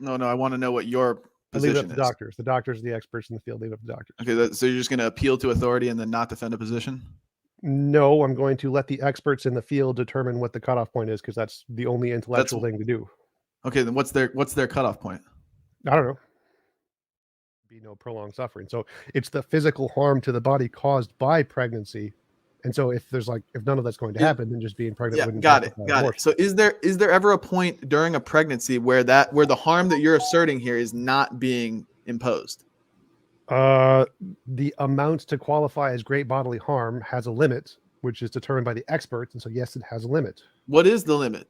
doctors. No, I want to know what your Leave it up position to is. doctors. The doctors are the experts in the field. Leave it up to doctors. Okay, so you're just going to appeal to authority and then not defend a position? No, I'm going to let the experts in the field determine what the cutoff point is, because that's the only intellectual thing to do. Okay, then what's their cutoff point? I don't know. Be no prolonged suffering. So it's the physical harm to the body caused by pregnancy. And so if none of that's going to happen, then just being pregnant wouldn't. Got it. So is there ever a point during a pregnancy where the harm that you're asserting here is not being imposed? The amount to qualify as great bodily harm has a limit, which is determined by the experts. And so, yes, it has a limit. What is the limit?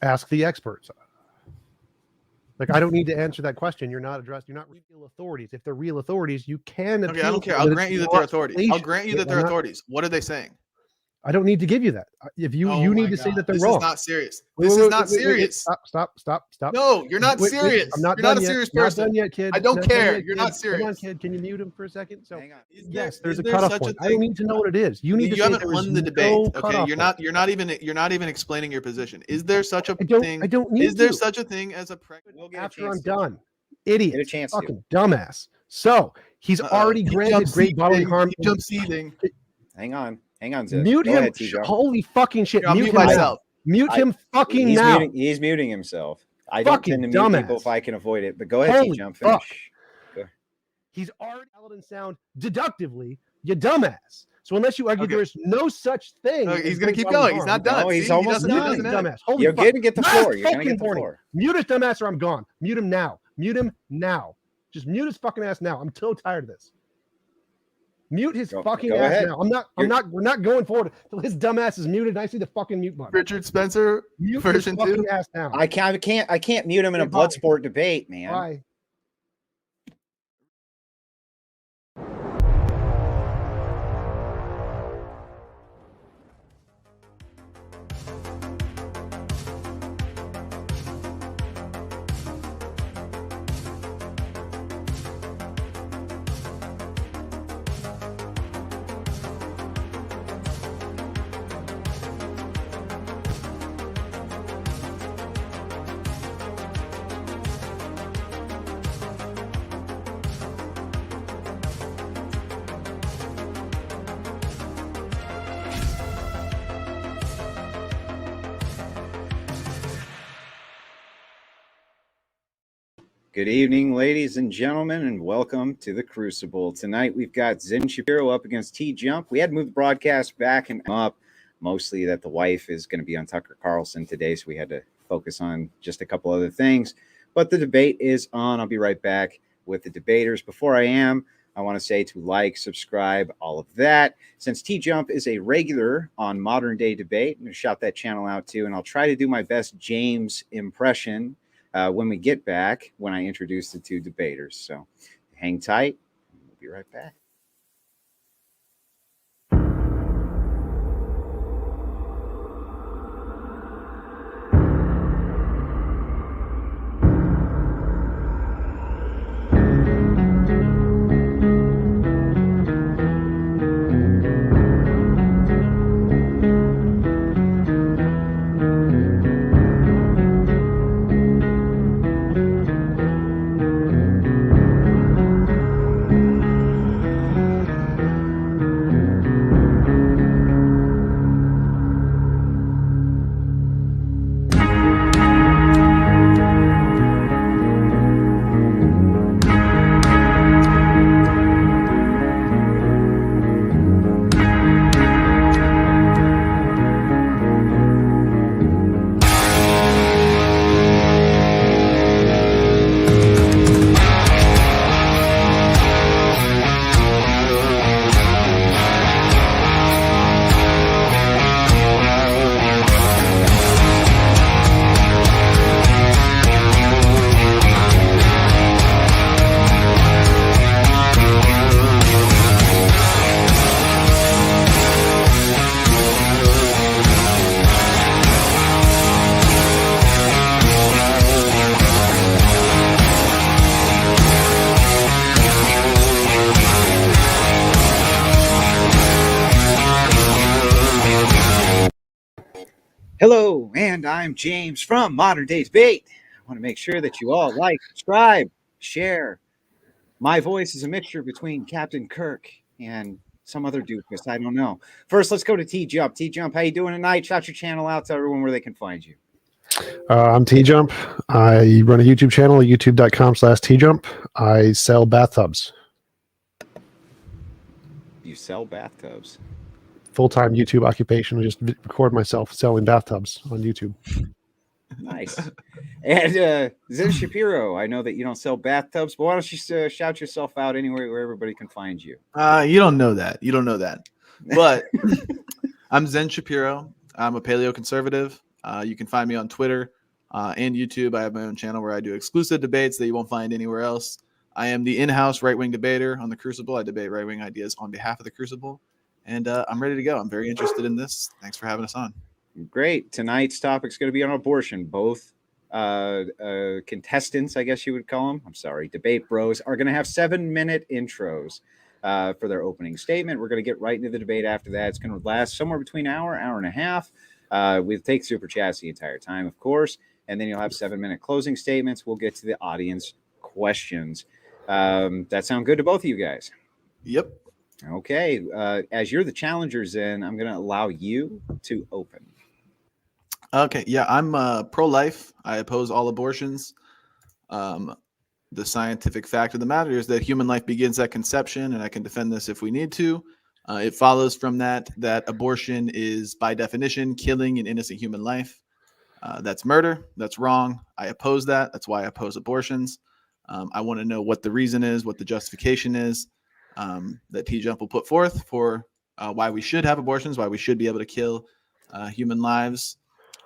Ask the experts. Like, I don't need to answer that question. You're not real authorities. If they're real authorities, you can. Okay, I don't care. I'll grant you that they're authorities. I'll grant you that they're authorities. What are they saying? I don't need to give you that. If you need to say that they're wrong. This is not serious. This is not serious. Stop. No, you're not serious. I'm not you're not a serious person. Not done yet, kid. I don't care. You're not serious. Come on, kid. Can you mute him for a second? So, hang on. Yes, there's a cutoff point. I don't need to know what it is. You need to. You haven't won the debate. Okay, you're not even explaining your position. Is there such a thing? I don't need. Is there such a thing as a pregnant? After I'm done, idiot. Get a chance. Fucking dumbass. So he's already granted great bodily harm. TJump seething. Hang on, Zen. Mute him. Holy fucking shit. Mute him myself. Mute him fucking now. He's muting himself. I don't tend to mute people if I can avoid it, but go ahead, TJump. Finish. He's already valid and sound deductively, you dumbass. So unless you argue there is no such thing. He's going to keep going. He's not done. No, he's almost done. Dumbass. You're going to get the floor. You're going to get the floor. Mute his dumbass or I'm gone. Mute him now. Mute him now. Just mute his fucking ass now. I'm so tired of this. Mute his fucking ass now. We're not going forward until his dumb ass is muted and I see the fucking mute button. Richard Spencer, mute version 2. Ass now. I can't mute him in a blood sport debate, man. Bye. Good evening, ladies and gentlemen, and welcome to the Crucible. Tonight, we've got Zen Shapiro up against TJump. We had to move the broadcast back and up, mostly that the wife is going to be on Tucker Carlson today, so we had to focus on just a couple other things. But the debate is on. I'll be right back with the debaters. Before I want to say to like, subscribe, all of that. Since TJump is a regular on Modern Day Debate, I'm going to shout that channel out too, and I'll try to do my best James impression when we get back, when I introduce the two debaters. So hang tight. We'll be right back. Hello, and I'm James from Modern Day Debate. want to make sure that you all like, subscribe, share. My voice is a mixture between Captain Kirk and some other doofus. I don't know. First, let's go to TJump. TJump, how you doing tonight? Shout your channel out to everyone where they can find you. I'm TJump. I run a YouTube channel at youtube.com/TJump. I sell bathtubs. You sell bathtubs? Full-time YouTube occupation. I just record myself selling bathtubs on YouTube. Nice. And Zen Shapiro, I know that you don't sell bathtubs, but why don't you shout yourself out anywhere where everybody can find you? You don't know that. You don't know that. But I'm Zen Shapiro. I'm a paleoconservative. You can find me on Twitter and YouTube. I have my own channel where I do exclusive debates that you won't find anywhere else. I am the in-house right-wing debater on the Crucible. I debate right-wing ideas on behalf of the Crucible. And I'm ready to go. I'm very interested in this. Thanks for having us on. Great. Tonight's topic is going to be on abortion. Both contestants, I guess you would call them, debate bros, are going to have 7-minute intros for their opening statement. We're going to get right into the debate after that. It's going to last somewhere between an hour and a half. We'll take super chats the entire time, of course, and then you'll have 7-minute closing statements. We'll get to the audience questions. That sound good to both of you guys? Yep. Okay. As you're the challengers, then I'm going to allow you to open. Okay. Yeah, I'm pro-life. I oppose all abortions. The scientific fact of the matter is that human life begins at conception, and I can defend this if we need to. It follows from that abortion is, by definition, killing an innocent human life. That's murder. That's wrong. I oppose that. That's why I oppose abortions. I want to know what the reason is, what the justification is that TJump will put forth for why we should have abortions, why we should be able to kill human lives.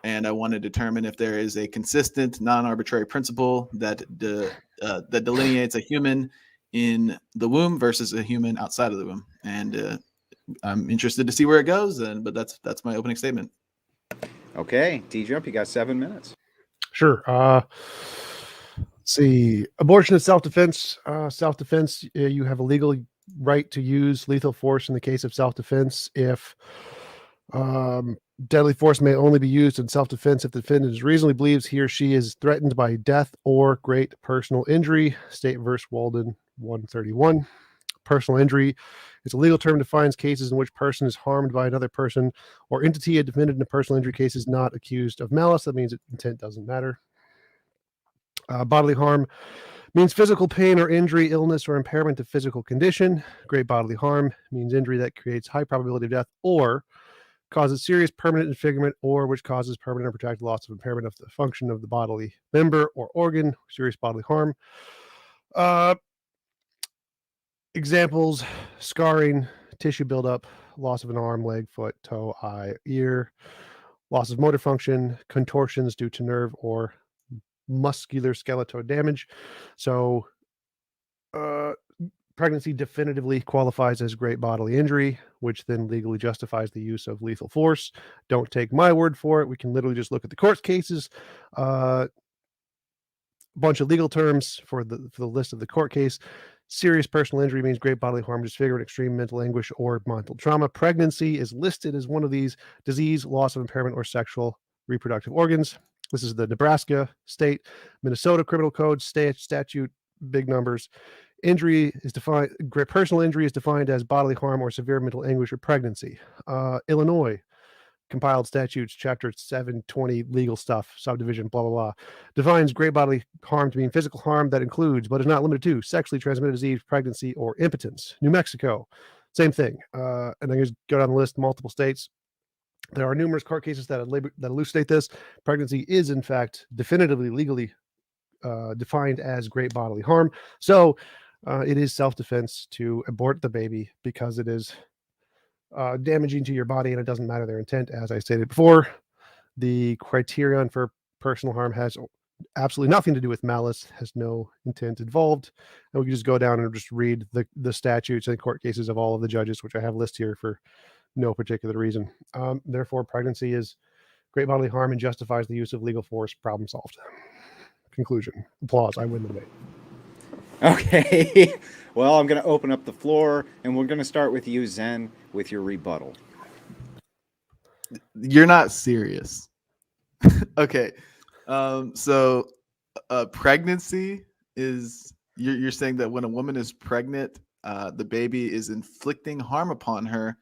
And I want to determine if there is a consistent, non-arbitrary principle that that delineates a human in the womb versus a human outside of the womb. And I'm interested to see where it goes. But that's my opening statement. Okay, TJump, you got 7 minutes. Sure. Let's see. Abortion is self-defense. Self-defense, you have a legal right to use lethal force in the case of self-defense. If deadly force may only be used in self-defense if the defendant reasonably believes he or she is threatened by death or great personal injury. State versus Walden 131. Personal injury is a legal term that defines cases in which person is harmed by another person or entity. A defendant in a personal injury case is not accused of malice. That means intent doesn't matter. Bodily harm means physical pain or injury, illness, or impairment of physical condition. Great bodily harm means injury that creates high probability of death or causes serious permanent disfigurement or which causes permanent or protracted loss of impairment of the function of the bodily member or organ. Serious bodily harm. Examples: scarring, tissue buildup, loss of an arm, leg, foot, toe, eye, ear, loss of motor function, contortions due to nerve or muscular skeletal damage. So pregnancy definitively qualifies as great bodily injury, which then legally justifies the use of lethal force. Don't take my word for it. We can literally just look at the court cases. Bunch of legal terms for the list of the court case. Serious personal injury means great bodily harm, disfigurement, extreme mental anguish, or mental trauma. Pregnancy is listed as one of these: disease, loss of impairment, or sexual reproductive organs. This is the Nebraska, state, Minnesota criminal code, statute, big numbers. Injury is defined, great personal injury is defined as bodily harm or severe mental anguish or pregnancy. Illinois, compiled statutes, chapter 720, legal stuff, subdivision, blah, blah, blah, defines great bodily harm to mean physical harm that includes, but is not limited to, sexually transmitted disease, pregnancy, or impotence. New Mexico, same thing. And I just go down the list, multiple states. There are numerous court cases that elucidate this. Pregnancy is, in fact, definitively legally defined as great bodily harm. So it is self-defense to abort the baby because it is damaging to your body, and it doesn't matter their intent. As I stated before, the criterion for personal harm has absolutely nothing to do with malice, has no intent involved. And we can just go down and just read the statutes and court cases of all of the judges, which I have listed here for no particular reason. Therefore, pregnancy is great bodily harm and justifies the use of legal force. Problem solved. Conclusion. Applause. I win the debate. Okay. Well, I'm going to open up the floor, and we're going to start with you, Zen, with your rebuttal. You're not serious. Okay. So pregnancy is you're saying that when a woman is pregnant, the baby is inflicting harm upon her,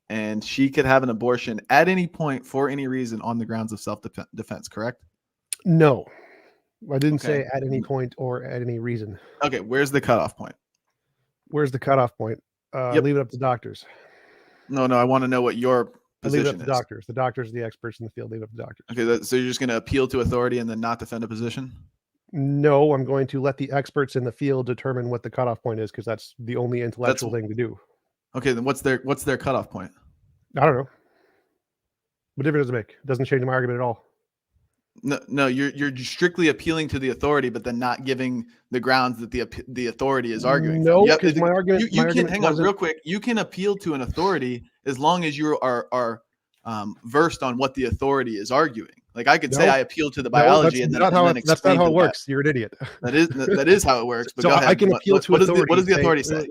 and she could have an abortion at any point for any reason on the grounds of self-defense, correct? No, I didn't Okay. say at any point or at any reason. Okay, where's the cutoff point? Where's the cutoff point? Yep. Leave it up to doctors. No, I want to know what your position Leave it up to is. doctors. The doctors are the experts in the field. Leave it up to doctors. Okay, so you're just going to appeal to authority and then not defend a position? No, I'm going to let the experts in the field determine what the cutoff point is, because that's the only intellectual thing to do. Okay, then what's their cutoff point? I don't know. What difference does it make? It doesn't change my argument at all. No, you're strictly appealing to the authority, but then not giving the grounds that the authority is arguing. No, because my argument. You can hang on real quick. You can appeal to an authority as long as you are versed on what the authority is arguing. Like I could say I appeal to the biology, and then that's not how it works. You're an idiot. That is how it works. But so go ahead. I can appeal to authority. What does the authority say?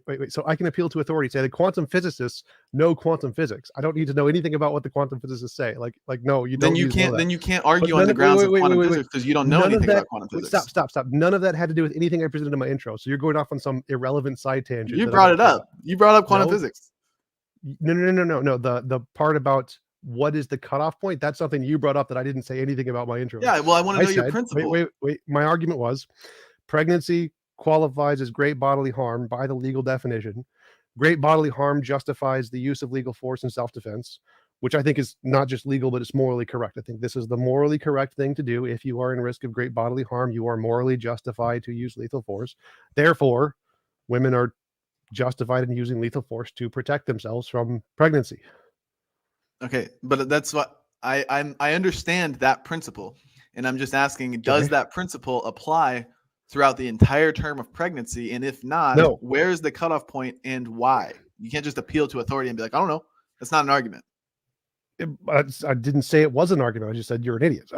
Wait. So I can appeal to authority. Say the quantum physicists know quantum physics. I don't need to know anything about what the quantum physicists say. Like no, you don't. Then you can't argue on the grounds of quantum physics because you don't know anything about quantum physics. Stop. None of that had to do with anything I presented in my intro. So you're going off on some irrelevant side tangent. You brought it up. You brought up quantum physics. No. The part about what is the cutoff point? That's something you brought up that I didn't say anything about my intro. Yeah, well, I want to know your principle. Wait. My argument was pregnancy qualifies as great bodily harm by the legal definition. Great bodily harm justifies the use of legal force in self-defense, which I think is not just legal, but it's morally correct. I think this is the morally correct thing to do. If you are in risk of great bodily harm, you are morally justified to use lethal force. Therefore, women are justified in using lethal force to protect themselves from pregnancy. Okay, but that's what I understand that principle, and I'm just asking: does that principle apply throughout the entire term of pregnancy? And if not, where's the cutoff point and why? You can't just appeal to authority and be like, I don't know. That's not an argument. I didn't say it was an argument. I just said you're an idiot.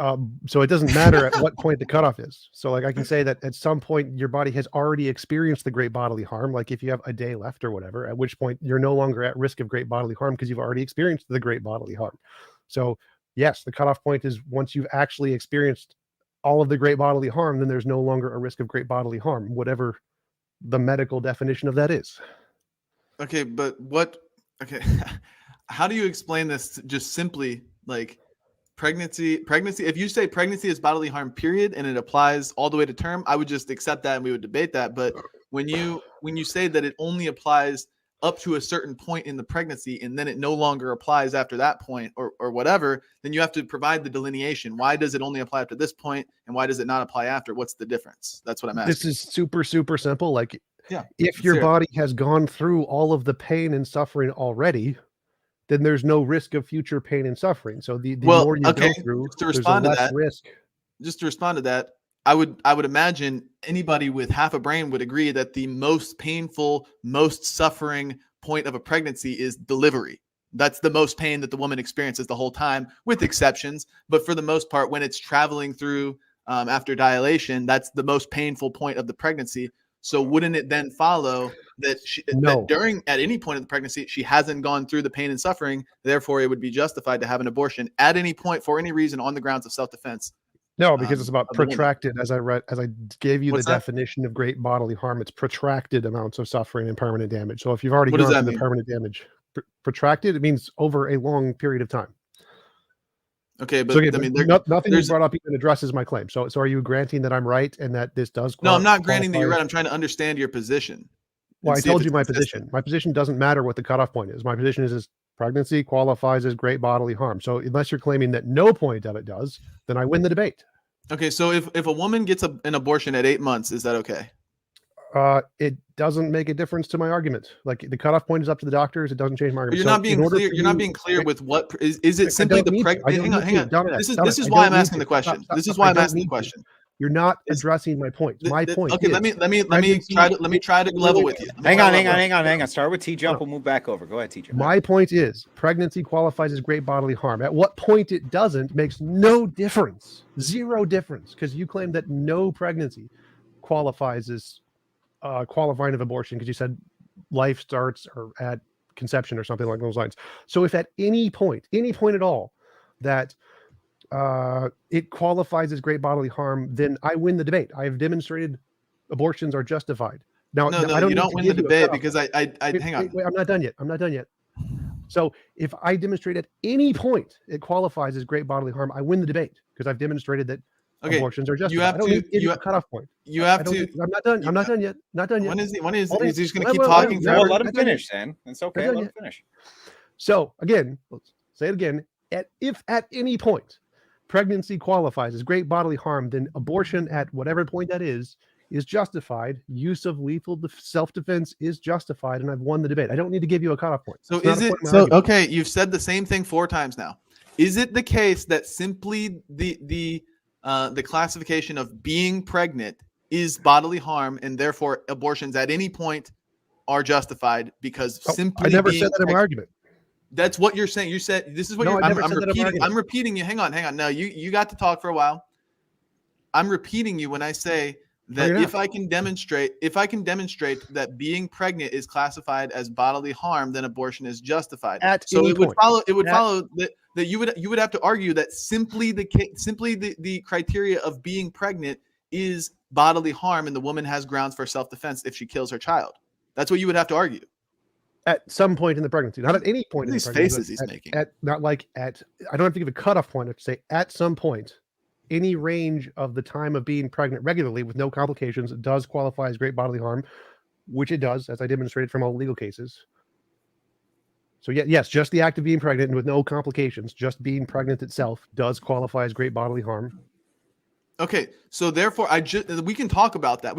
So it doesn't matter at what point the cutoff is. So like I can say that at some point your body has already experienced the great bodily harm. Like if you have a day left or whatever, at which point you're no longer at risk of great bodily harm because you've already experienced the great bodily harm. So yes, the cutoff point is once you've actually experienced all of the great bodily harm, then there's no longer a risk of great bodily harm, whatever the medical definition of that is. Okay, but okay. How do you explain this just simply like pregnancy? If you say pregnancy is bodily harm, period, and it applies all the way to term, I would just accept that and we would debate that. But when you say that it only applies up to a certain point in the pregnancy and then it no longer applies after that point or whatever, then you have to provide the delineation. Why does it only apply up to this point and why does it not apply after? What's the difference? That's what I'm asking. This is super, super simple. Like yeah, if your body has gone through all of the pain and suffering already, then there's no risk of future pain and suffering. So the more you go through, there's less risk. Just to respond to that, I would imagine anybody with half a brain would agree that the most painful, most suffering point of a pregnancy is delivery. That's the most pain that the woman experiences the whole time, with exceptions. But for the most part, when it's traveling through after dilation, that's the most painful point of the pregnancy. So wouldn't it then follow that that at any point of the pregnancy, she hasn't gone through the pain and suffering, therefore it would be justified to have an abortion at any point for any reason on the grounds of self-defense? No, because it's about protracted, as I gave you the definition of great bodily harm, it's protracted amounts of suffering and permanent damage. So if you've already gone through the permanent damage, protracted, it means over a long period of time. Okay, but so, I mean, nothing you brought up even addresses my claim. So are you granting that I'm right and that this does? No, I'm not granting that you're right. I'm trying to understand your position. Well, I told you my position. My position doesn't matter what the cutoff point is. My position is pregnancy qualifies as great bodily harm. So unless you're claiming that no point of it does, then I win the debate. Okay, so if a woman gets an abortion at 8 months, is that okay? It doesn't make a difference to my argument. Like the cutoff point is up to the doctors. It doesn't change my argument. You're not being clear. You're not being clear with what is it simply the pregnancy? Hang on. This is why I'm asking the question. This is why I'm asking the question. You're not addressing my point. My point. Okay, let me try to level with you. Hang on. Start with TJump. We'll move back over. Go ahead, TJump. My point is pregnancy qualifies as great bodily harm. At what point it doesn't makes no difference. Zero difference. Because you claim that no pregnancy qualifies as qualifying of abortion because you said life starts or at conception or something like those lines. So if at any point at all that it qualifies as great bodily harm, then I win the debate. I have demonstrated abortions are justified. Now, No, I you don't win the debate because I hang on. Wait, I'm not done yet. So if I demonstrate at any point it qualifies as great bodily harm, I win the debate because I've demonstrated that abortions are justified. I don't need to give you a cutoff point. You have to. I'm not done. I'm not done yet. Not done yet. When is he's just going to keep talking? No, let him finish, then. It's okay. Let him finish. So again, let's say it again. If at any point pregnancy qualifies as great bodily harm, then abortion at whatever point that is justified. Use of lethal self-defense is justified, and I've won the debate. I don't need to give you a cutoff point. So is it so? Okay, you've said the same thing 4 times now. Is it the case that simply the classification of being pregnant is bodily harm, and therefore abortions at any point are justified because simply? I never said that in my argument. That's what you're saying. You said this is what you're. I'm repeating. I'm repeating you. Hang on. No, you got to talk for a while. I'm repeating you when I say that if I can demonstrate that being pregnant is classified as bodily harm, then abortion is justified. So it would follow that you would have to argue that simply the criteria of being pregnant is bodily harm, and the woman has grounds for self-defense if she kills her child. That's what you would have to argue. At some point in the pregnancy, not at any point in the pregnancy. These faces he's making. I don't have to give a cutoff point. I have to say at some point, any range of the time of being pregnant regularly with no complications does qualify as great bodily harm, which it does, as I demonstrated from all legal cases. So yes, just the act of being pregnant and with no complications, just being pregnant itself does qualify as great bodily harm. Okay, so therefore, we can talk about that.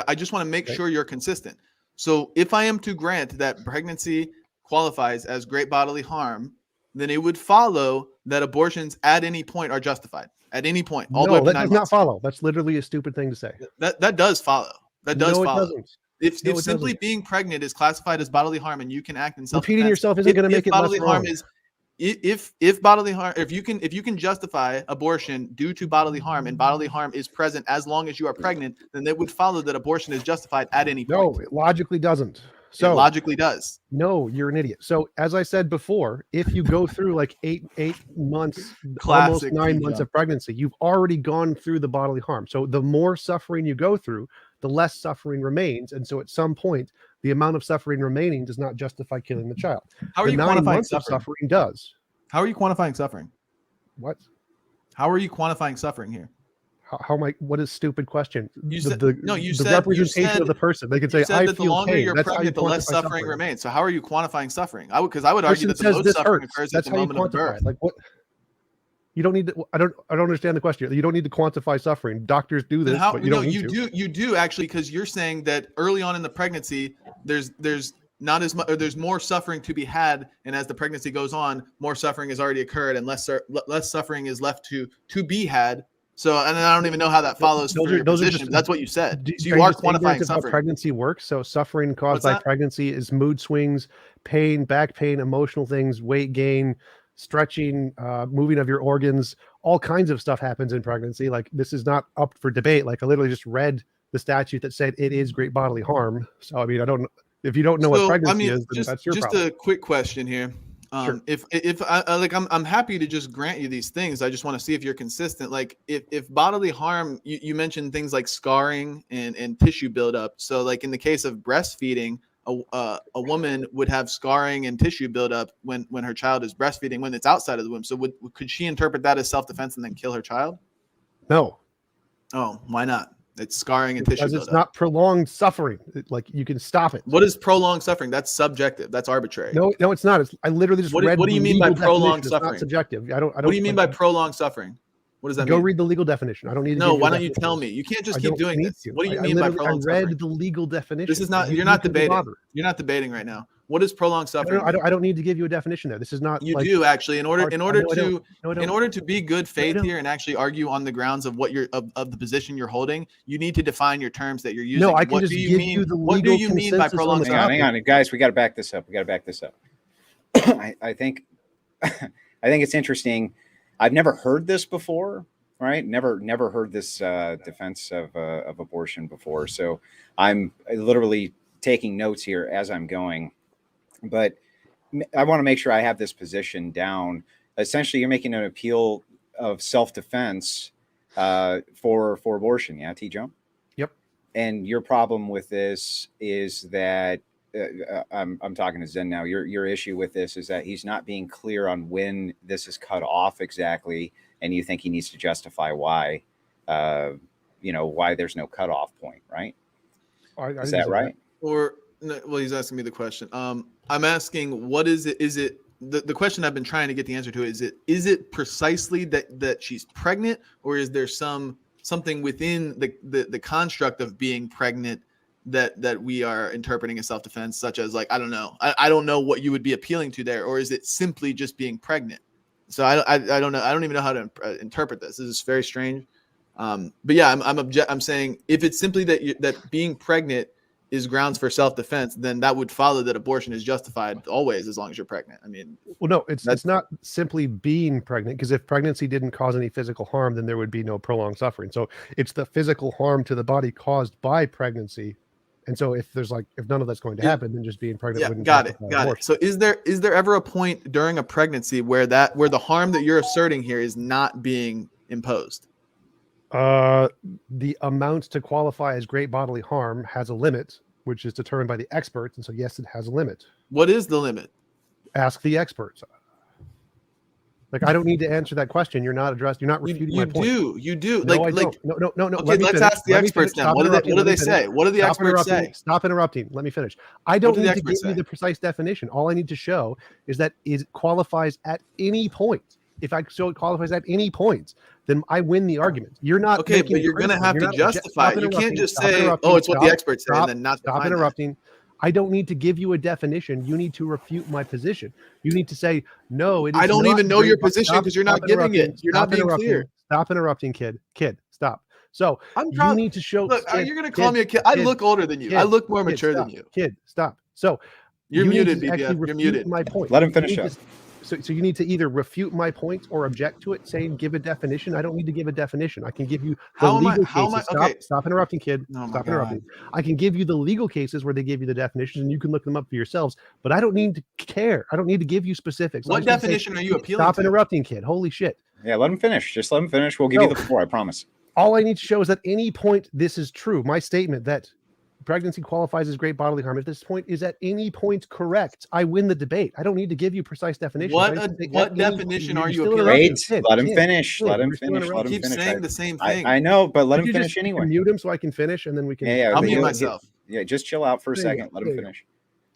I just want to make sure you're consistent. So if I am to grant that pregnancy qualifies as great bodily harm, then it would follow that abortions at any point are justified. At any point, all the way up to 9 months. That does not follow. That's literally a stupid thing to say. That does follow. That does follow. It doesn't. If simply being pregnant is classified as bodily harm and you can act in self-defense, repeating yourself isn't going to make it bodily less harm wrong. If bodily harm, if you can justify abortion due to bodily harm, and bodily harm is present as long as you are pregnant, then it would follow that abortion is justified at any point. No, it logically doesn't. So it logically does. No, you're an idiot. So as I said before, if you go through like eight months, Classic almost 9 months of pregnancy, you've already gone through the bodily harm. So the more suffering you go through, the less suffering remains. And so at some point, the amount of suffering remaining does not justify killing the child. How are you quantifying suffering does. How are you quantifying suffering? What? How are you quantifying suffering here? How am I? What a stupid question. You said the representation of the person. They can say, "I feel the longer pain. You're pregnant, the less suffering remains." So how are you quantifying suffering? Because I would argue that the most suffering occurs at the moment of birth. Like what? You don't need to. I don't understand the question. You don't need to quantify suffering. Doctors do this, but you don't need to. You do actually, because you're saying that early on in the pregnancy, there's not as much, or there's more suffering to be had, and as the pregnancy goes on, more suffering has already occurred, and less suffering is left to be had. So, and I don't even know how that follows for your position. That's what you said. So you are quantifying suffering. How pregnancy works. So suffering caused by pregnancy is mood swings, pain, back pain, emotional things, weight gain, stretching, moving of your organs. All kinds of stuff happens in pregnancy. Like, this is not up for debate. Like, I literally just read the statute that said it is great bodily harm. So, I mean, if you don't know what pregnancy is, then that's your problem. Just a quick question here. Sure. If I like, I'm happy to just grant you these things. I just want to see if you're consistent. Like, if bodily harm, you mentioned things like scarring and tissue buildup. So like in the case of breastfeeding, a woman would have scarring and tissue buildup when her child is breastfeeding, when it's outside of the womb. So could she interpret that as self-defense and then kill her child? No. Oh, why not? It's scarring and tissue buildup. Because it's not prolonged suffering. Like, you can stop it. What is prolonged suffering? That's subjective. That's arbitrary. No, it's not. I literally just read. What do you mean by prolonged suffering? It's not subjective. I don't. What do you mean by prolonged suffering? What does that mean? Go read the legal definition. I don't need to. No, why don't you tell me? You can't just keep doing this. What do you mean by prolonged suffering? I read the legal definition. This is not. You're not debating. You're not debating right now. What is prolonged suffering? I don't need to give you a definition there. This is not. You do actually. In order to be good faith here and actually argue on the grounds of what you're of the position you're holding, you need to define your terms that you're using. No, I can just give you the legal. What do you mean by prolonged suffering? Hang on, guys. We got to back this up. I think it's interesting. I've never heard this before. Right? Never heard this defense of abortion before. So I'm literally taking notes here as I'm going. But I want to make sure I have this position down. Essentially, you're making an appeal self-defense for abortion. Yeah, TJump. Yep. And your problem with this is that I'm talking to Zen now. Your issue with this is that he's not being clear on when this is cut off exactly, and you think he needs to justify why, why there's no cutoff point, right? Is that right? Or well, he's asking me the question. I'm asking, what is it? Is it the question I've been trying to get the answer to? Is it precisely that she's pregnant, or is there something within the construct of being pregnant that we are interpreting as self-defense, such as like, I don't know. I don't know what you would be appealing to there, or is it simply just being pregnant? So I don't know. I don't even know how to interpret this. This is very strange. But yeah, I'm saying if it's simply that being pregnant is grounds for self-defense, then that would follow that abortion is justified always as long as you're pregnant. I mean, well, no, it's not simply being pregnant, because if pregnancy didn't cause any physical harm, then there would be no prolonged suffering. So it's the physical harm to the body caused by pregnancy. And so if none of that's going to happen, then just being pregnant wouldn't. Got it. So is there ever a point during a pregnancy where the harm that you're asserting here is not being imposed? The amount to qualify as great bodily harm has a limit, which is determined by the experts. And so, yes, it has a limit. What is the limit? Ask the experts. Like, I don't need to answer that question. You're not refuting my point. You do. No, I don't. No. Okay, let's ask the experts then. What do they say? What do the experts say? Stop interrupting. Let me finish. I don't need to give you the precise definition. All I need to show is that it qualifies at any point. If I show it qualifies at any point, then I win the argument. You're not okay, but you're going to have to justify it. You can't just say, "Oh, it's what the experts say," and then not stop interrupting. I don't need to give you a definition. You need to refute my position. You need to say, "No, it is." I don't even know your position because you're not giving it. You're not being clear. Stop interrupting, kid. Stop. So you need to show. Look, you're going to call me a kid. I look older than you. I look more mature than you. Kid, stop. So you're muted, BBF. You're muted. My point. Let him finish up. So you need to either refute my point or object to it, saying give a definition. I don't need to give a definition. I can give you the legal cases. Stop interrupting, kid. Stop interrupting. I can give you the legal cases where they give you the definitions, and you can look them up for yourselves. But I don't need to care. I don't need to give you specifics. What definition are you appealing to? Stop interrupting, kid. Holy shit. Yeah, let him finish. Just let him finish. We'll give you the floor, I promise. All I need to show is at any point this is true. My statement that pregnancy qualifies as great bodily harm, if this point is at any point correct, I win the debate. I don't need to give you precise definition. What definition are you appealing? Wait, let him finish. Let him finish. Let him keep saying the same thing. I know, but let him finish anyway. Mute him so I can finish, and then we can. I'll mute myself. Yeah, just chill out for a second. Let him finish.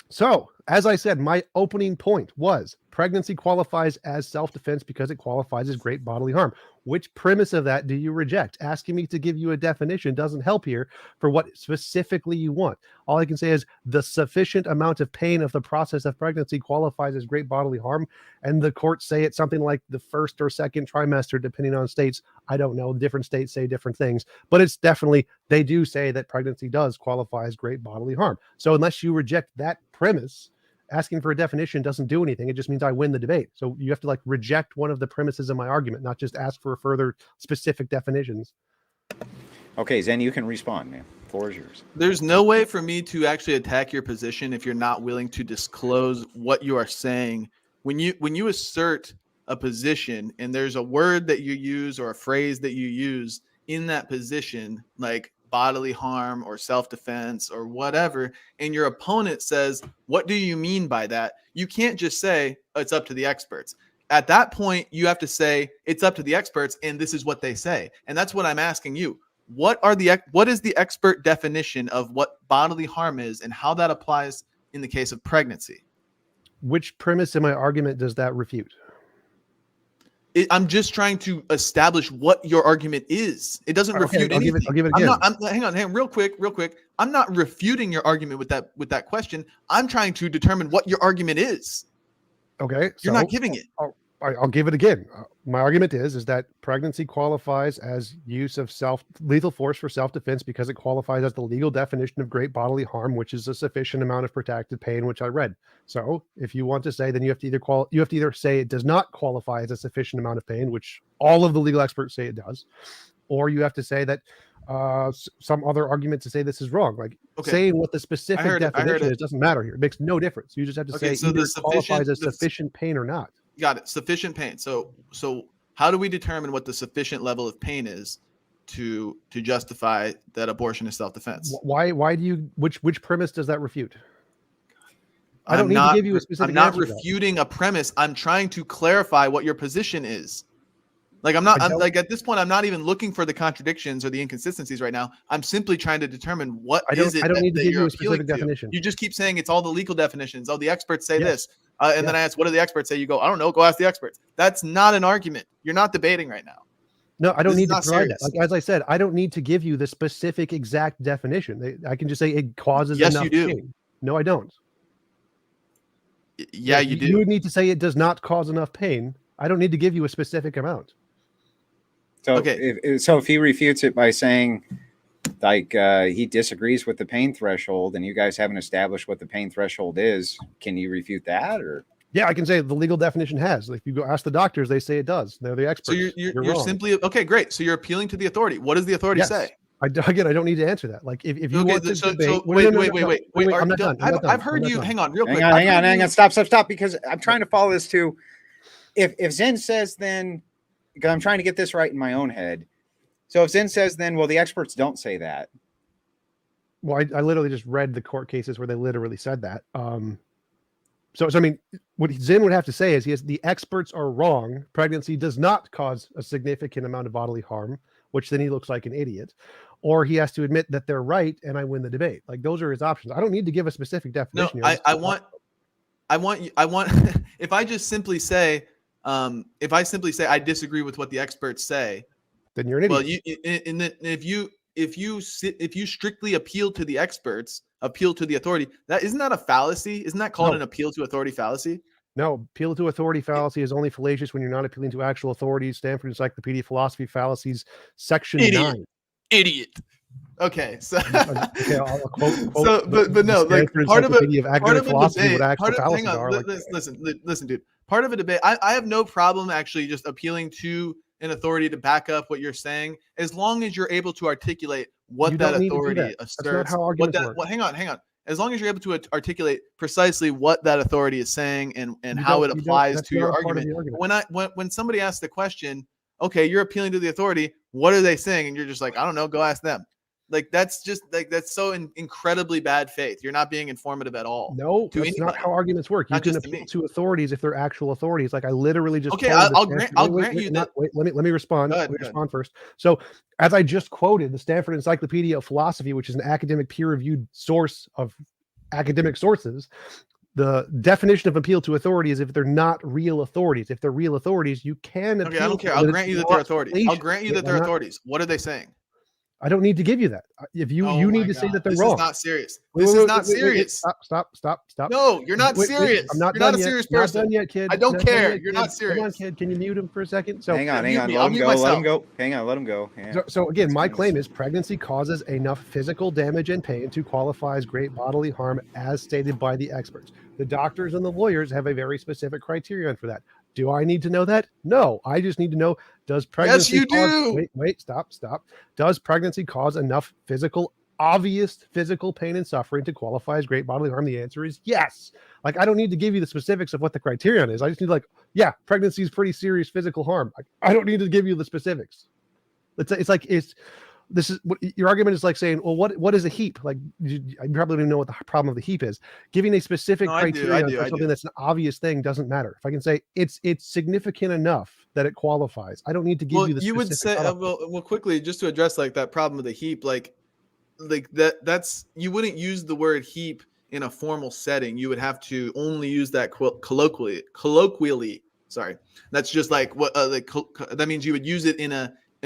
So, as I said, my opening point was pregnancy qualifies as self-defense because it qualifies as great bodily harm. Which premise of that do you reject? Asking me to give you a definition doesn't help here for what specifically you want. All I can say is the sufficient amount of pain of the process of pregnancy qualifies as great bodily harm. And the courts say it's something like the first or second trimester, depending on states. I don't know. Different states say different things, but it's definitely, they do say that pregnancy does qualify as great bodily harm. So unless you reject that premise, asking for a definition doesn't do anything. It just means I win the debate. So you have to reject one of the premises of my argument, not just ask for further specific definitions. Okay, Zen, you can respond, man. Floor is yours. There's no way for me to actually attack your position if you're not willing to disclose what you are saying. When you assert a position and there's a word that you use or a phrase that you use in that position, like bodily harm or self-defense or whatever, and your opponent says, what do you mean by that? You can't just say, oh, it's up to the experts. At that point, you have to say, it's up to the experts, and this is what they say. And that's what I'm asking you. What is the expert definition of what bodily harm is and how that applies in the case of pregnancy? Which premise in my argument does that refute? I'm just trying to establish what your argument is. It doesn't refute anything. I'll give it again. Hang on, real quick. I'm not refuting your argument with that question. I'm trying to determine what your argument is. Okay. You're not giving it. I'll give it again. My argument is that pregnancy qualifies as use of lethal force for self-defense because it qualifies as the legal definition of great bodily harm, which is a sufficient amount of protracted pain, which I read. So if you want to say, then you have to either say it does not qualify as a sufficient amount of pain, which all of the legal experts say it does, or you have to say that some other argument to say this is wrong. Saying what the specific definition is doesn't matter here. It makes no difference. You just have to say either it qualifies as sufficient pain or not. Got it. Sufficient pain. So how do we determine what the sufficient level of pain is to justify that abortion is self-defense? Why do you which premise does that refute? I don't need to give you a specific I'm not answer, refuting a premise. I'm trying to clarify what your position is. Like I'm like at this point, I'm not even looking for the contradictions or the inconsistencies right now. I'm simply trying to determine what is it. I don't need to give you you're a specific definition. You just keep saying it's all the legal definitions. Oh, the experts say this. And then I ask, what do the experts say? You go, I don't know. Go ask the experts. That's not an argument. You're not debating right now. No, I don't need to provide that. Like, as I said, I don't need to give you the specific exact definition. I can just say it causes enough pain. No, I don't. Yeah, you do. You would need to say it does not cause enough pain. I don't need to give you a specific amount. So, if he refutes it by saying, like, he disagrees with the pain threshold, and you guys haven't established what the pain threshold is, can you refute that? Or yeah, I can say the legal definition has. If you go ask the doctors, they say it does. They're the experts. So you're simply okay. Great. So you're appealing to the authority. What does the authority say? I don't need to answer that. Like if you want to debate, wait. I'm not done. I've heard you. Hang on, real quick. Hang on. Stop. Because I'm trying to follow this too. If Zen says then, because I'm trying to get this right in my own head. So if Zen says then, well, the experts don't say that. Well, I literally just read the court cases where they literally said that. So I mean, what Zen would have to say is the experts are wrong. Pregnancy does not cause a significant amount of bodily harm, which then he looks like an idiot. Or he has to admit that they're right and I win the debate. Like those are his options. I don't need to give a specific definition. No, I want if I just simply say I disagree with what the experts say, then you're an idiot. Well, if you strictly appeal to the experts, appeal to the authority, isn't that a fallacy? Isn't that called an appeal to authority fallacy? No, appeal to authority fallacy is only fallacious when you're not appealing to actual authorities. Stanford Encyclopedia Philosophy Fallacies, Section 9. Idiot. Okay, so I'll quote so, but no, like part of a debate. Listen, dude. Part of a debate. I have no problem actually just appealing to an authority to back up what you're saying, as long as you're able to articulate what that authority asserts. Hang on. As long as you're able to articulate precisely what that authority is saying and how it applies to your argument. When somebody asks the question, okay, you're appealing to the authority, what are they saying? And you're just like, I don't know, go ask them. Like that's just like that's so incredibly bad faith. You're not being informative at all. No, that's not how arguments work. You can appeal to authorities if they're actual authorities. Like I literally just I'll grant you that. Wait, let me respond. Let me respond first. So, as I just quoted, the Stanford Encyclopedia of Philosophy, which is an academic peer-reviewed source of academic sources, the definition of appeal to authority is if they're not real authorities. If they're real authorities, you can appeal. Okay, I don't care. I'll grant you that they're authorities. I'll grant you that they're authorities. What are they saying? I don't need to give you that. If you need to say that they're wrong. This is not serious. This is not serious. Stop. No, you're not serious. I'm not you're done not a yet. serious person. Not done yet, kid. I don't care. You're not serious. Come on, kid. Can you mute him for a second? So hang on. Let him go. Hang on. Let him go. Yeah. So again, my claim is pregnancy causes enough physical damage and pain to qualify as great bodily harm, as stated by the experts. The doctors and the lawyers have a very specific criterion for that. Do I need to know that? No, I just need to know, does pregnancy stop. Does pregnancy cause enough obvious physical pain and suffering to qualify as great bodily harm? The answer is yes. Like, I don't need to give you the specifics of what the criterion is. I just need pregnancy is pretty serious physical harm. I don't need to give you the specifics. This is what your argument is like saying, well, what is a heap? Like, you probably don't even know what the problem of the heap is. Giving a specific criteria for something that's an obvious thing doesn't matter. If I can say it's significant enough that it qualifies, I don't need to give you the specific. You would say, well, quickly, just to address like that problem of the heap, like that's you wouldn't use the word heap in a formal setting. You would have to only use that colloquially. Sorry, that's just like what that means. You would use it in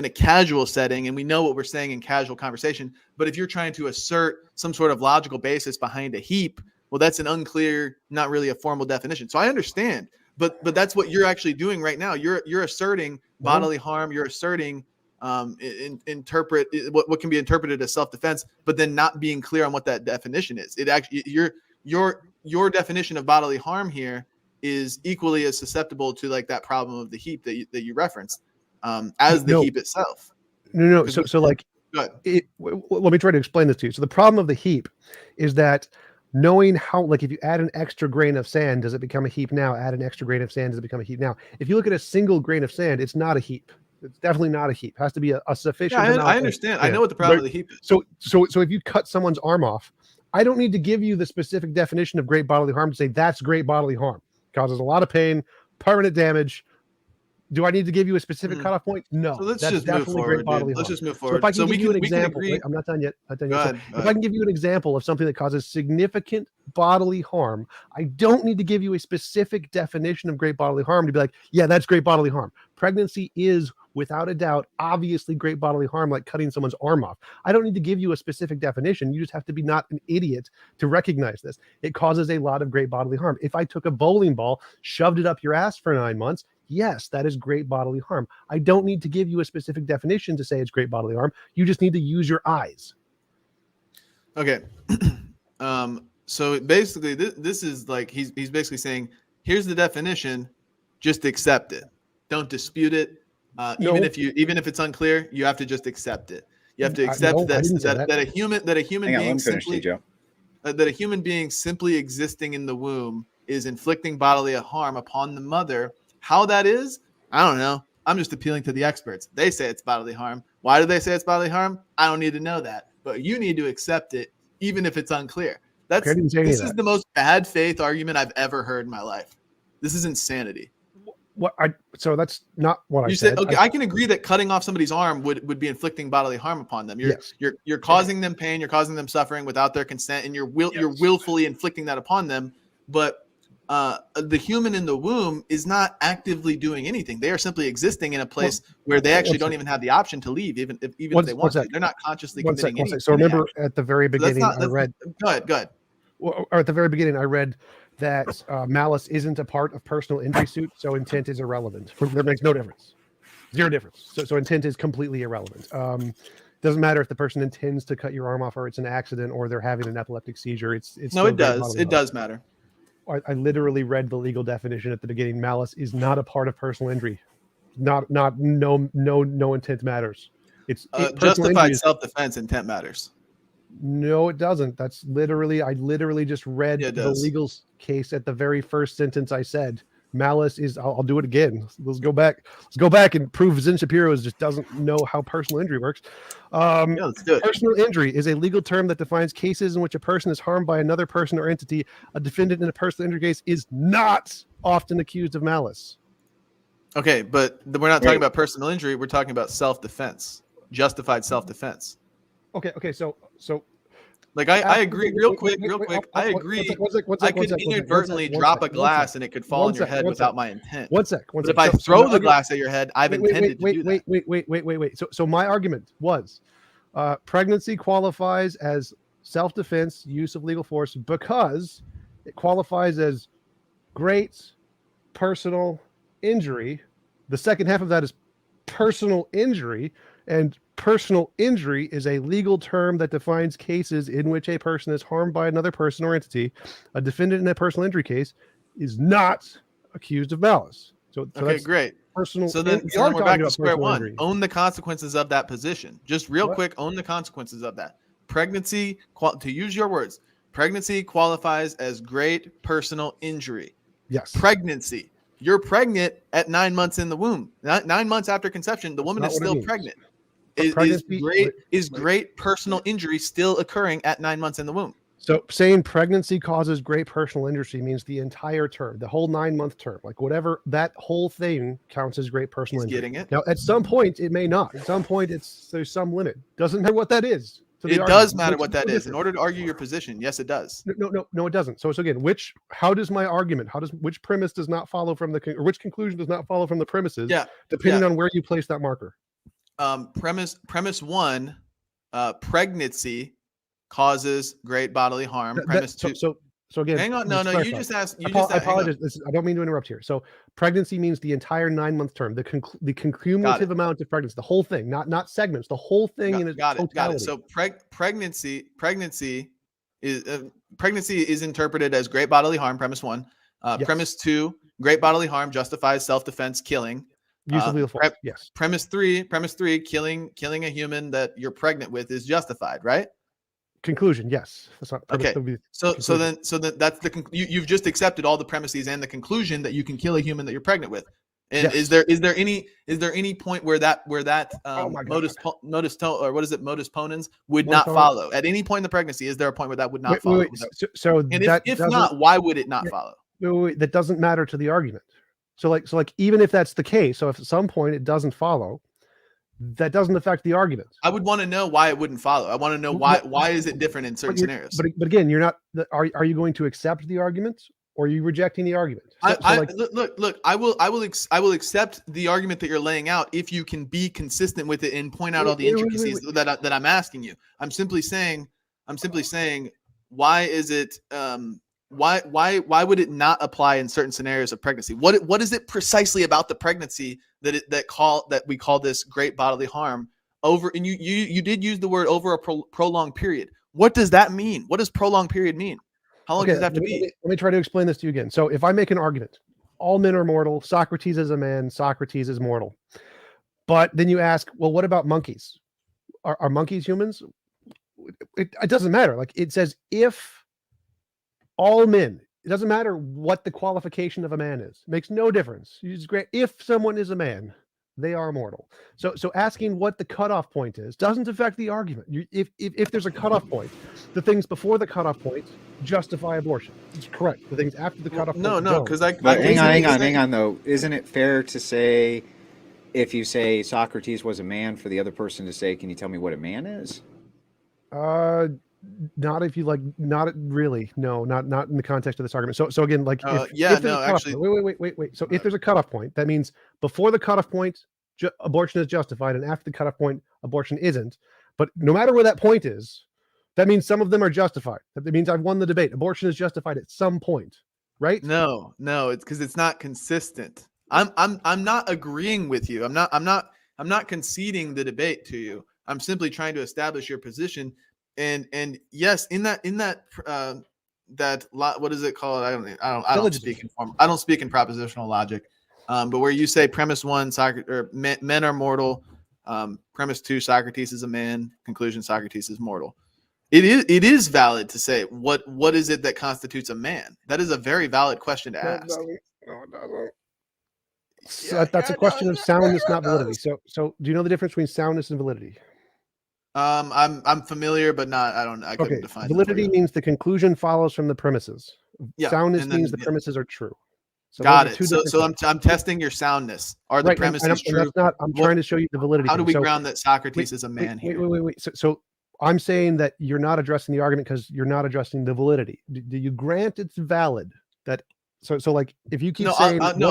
a casual setting, and we know what we're saying in casual conversation. But if you're trying to assert some sort of logical basis behind a heap, well, that's an unclear, not really a formal definition. So I understand, but that's what you're actually doing right now. You're asserting bodily harm. You're asserting interpret what can be interpreted as self-defense, but then not being clear on what that definition is. It actually your definition of bodily harm here is equally as susceptible to like that problem of the heap that you referenced. As the heap itself. No. So let me try to explain this to you. So the problem of the heap is that knowing how, like, if you add an extra grain of sand, does it become a heap now? Add an extra grain of sand, does it become a heap now? If you look at a single grain of sand, it's not a heap. It's definitely not a heap. It has to be a sufficient amount. I understand. I know what the problem with the heap is. So if you cut someone's arm off, I don't need to give you the specific definition of great bodily harm to say that's great bodily harm. Causes a lot of pain, permanent damage. Do I need to give you a specific cutoff point? No. So let's that's just move forward. Let's just move forward. So if I can give you an example, I'm not done yet. If I can give you an example of something that causes significant bodily harm, I don't need to give you a specific definition of great bodily harm to be like, yeah, that's great bodily harm. Pregnancy is, without a doubt, obviously great bodily harm, like cutting someone's arm off. I don't need to give you a specific definition. You just have to be not an idiot to recognize this. It causes a lot of great bodily harm. If I took a bowling ball, shoved it up your ass for 9 months, yes, that is great bodily harm. I don't need to give you a specific definition to say it's great bodily harm. You just need to use your eyes. Okay. So basically, this is like he's basically saying, here's the definition, just accept it. Don't dispute it. Even if it's unclear, you have to just accept it. You have to accept that a human being simply existing in the womb is inflicting bodily harm upon the mother. How that is, I don't know. I'm just appealing to the experts. They say it's bodily harm. Why do they say it's bodily harm? I don't need to know that, but you need to accept it, even if it's unclear. This is the most bad faith argument I've ever heard in my life. This is insanity. So that's not what you said. Okay, I can agree that cutting off somebody's arm would be inflicting bodily harm upon them. You're causing them pain, you're causing them suffering without their consent, and you're willfully inflicting that upon them. But the human in the womb is not actively doing anything. They are simply existing in a place where they actually don't even have the option to leave, even if they want to. They're not consciously committing anything. So remember, at the very beginning, I read. Go ahead. Or at the very beginning, I read that malice isn't a part of personal injury suit, so intent is irrelevant. That makes no difference. Zero difference. So intent is completely irrelevant. Doesn't matter if the person intends to cut your arm off, or it's an accident, or they're having an epileptic seizure. It does. It does matter. I literally read the legal definition at the beginning. Malice is not a part of personal injury. No intent matters. It's justified self-defense. Intent matters. No, it doesn't. I literally just read the legal case at the very first sentence I said. Malice is, I'll do it again. Let's go back and prove Zen Shapiro just doesn't know how personal injury works. Let's do it. Personal injury is a legal term that defines cases in which a person is harmed by another person or entity. A defendant in a personal injury case is not often accused of malice. Okay, but we're not talking about personal injury. We're talking about self-defense, justified self-defense. Okay. So like I agree. Real quick. I agree. I could inadvertently drop a glass and it could fall on your head without my intent. One sec. But if I throw the glass at your head, I've intended to do that. Wait. So my argument was, pregnancy qualifies as self-defense, use of legal force, because it qualifies as great personal injury. The second half of that is personal injury, and personal injury is a legal term that defines cases in which a person is harmed by another person or entity. A defendant in a personal injury case is not accused of malice. So okay, great. Personal. So then we're back to square one. Injury. Own the consequences of that position. Just real quick, own the consequences of that. Pregnancy, to use your words, pregnancy qualifies as great personal injury. Yes. Pregnancy. You're pregnant at 9 months in the womb. 9 months after conception, the woman is still pregnant. Is great personal injury still occurring at 9 months in the womb? So saying pregnancy causes great personal injury means the entire term, the whole 9 month term, like whatever, that whole thing counts as great personal injury. Getting it? Now, at some point, it may not. At some point, there's some limit. Doesn't matter what that is. It does matter what that is. In order to argue your position, yes, it does. No, it doesn't. So again, how does my argument? Which premise does not follow from or which conclusion does not follow from the premises? Yeah, depending on where you place that marker. Premise one, pregnancy causes great bodily harm. Premise two. So again, hang on. No, you just asked. I apologize. I don't mean to interrupt here. So pregnancy means the entire 9 month term, the cumulative amount of pregnancy, the whole thing, not segments, the whole thing in its totality. Got it. So pregnancy is interpreted as great bodily harm. Premise one. Yes. Premise two, great bodily harm justifies self-defense, killing. Use of lethal force. Yes. Premise three, killing a human that you're pregnant with is justified, right? Conclusion, yes. That's not premise. Okay. That would be So conclusion. then that's you've just accepted all the premises and the conclusion that you can kill a human that you're pregnant with. And Yes. is there any point where that Oh my God. modus ponens would Modus not ponens? follow at any point in the pregnancy? Is there a point where that would not follow? Wait. So And that if doesn't- not, why would it not follow? wait, that doesn't matter to the argument. So like even if that's the case, so if at some point it doesn't follow, that doesn't affect the argument. I would want to know why it wouldn't follow. I want to know why is it different in certain scenarios? But again, you're not. Are you going to accept the argument, or are you rejecting the argument? Look. I will accept the argument that you're laying out if you can be consistent with it and point out all the intricacies that I'm asking you. I'm simply saying, why is it? Why would it not apply in certain scenarios of pregnancy? What is it precisely about the pregnancy that we call this great bodily harm over? And you did use the word over a prolonged period. What does that mean? What does prolonged period mean? How long does that have to be? Let me try to explain this to you again. So if I make an argument, all men are mortal, Socrates is a man, Socrates is mortal. But then you ask, well, what about monkeys? Are monkeys humans? It doesn't matter. Like it says, if all men, it doesn't matter what the qualification of a man is. It makes no difference. It's great. If someone is a man, they are mortal. So asking what the cutoff point is doesn't affect the argument. If there's a cutoff point, the things before the cutoff point justify abortion. It's correct. The things after the cutoff point. No, because hang on though. Isn't it fair to say, if you say Socrates was a man, for the other person to say, can you tell me what a man is? Not if you like, not really. No, not in the context of this argument. So again, like, wait. So if there's a cutoff point, that means before the cutoff point, abortion is justified, and after the cutoff point, abortion isn't. But no matter where that point is, that means some of them are justified. That means I've won the debate. Abortion is justified at some point, right? No, it's because it's not consistent. I'm not agreeing with you. I'm not conceding the debate to you. I'm simply trying to establish your position. And yes, in that what is it called? I don't speak in propositional logic. But where you say premise 1, men are mortal, premise 2, Socrates is a man, conclusion, Socrates is mortal. It is valid to say what is it that constitutes a man? That is a very valid question to ask. That's a question of soundness, not validity. So do you know the difference between soundness and validity? I'm familiar, but not. I couldn't define. Validity means the conclusion follows from the premises. Yeah, soundness means the premises are true. So got it. So I'm testing your soundness. Are the premises true? I'm trying to show you the validity. How do we ground that Socrates is a man here? Wait. So I'm saying that you're not addressing the argument because you're not addressing the validity. Do you grant it's valid that? So like if you keep saying I'm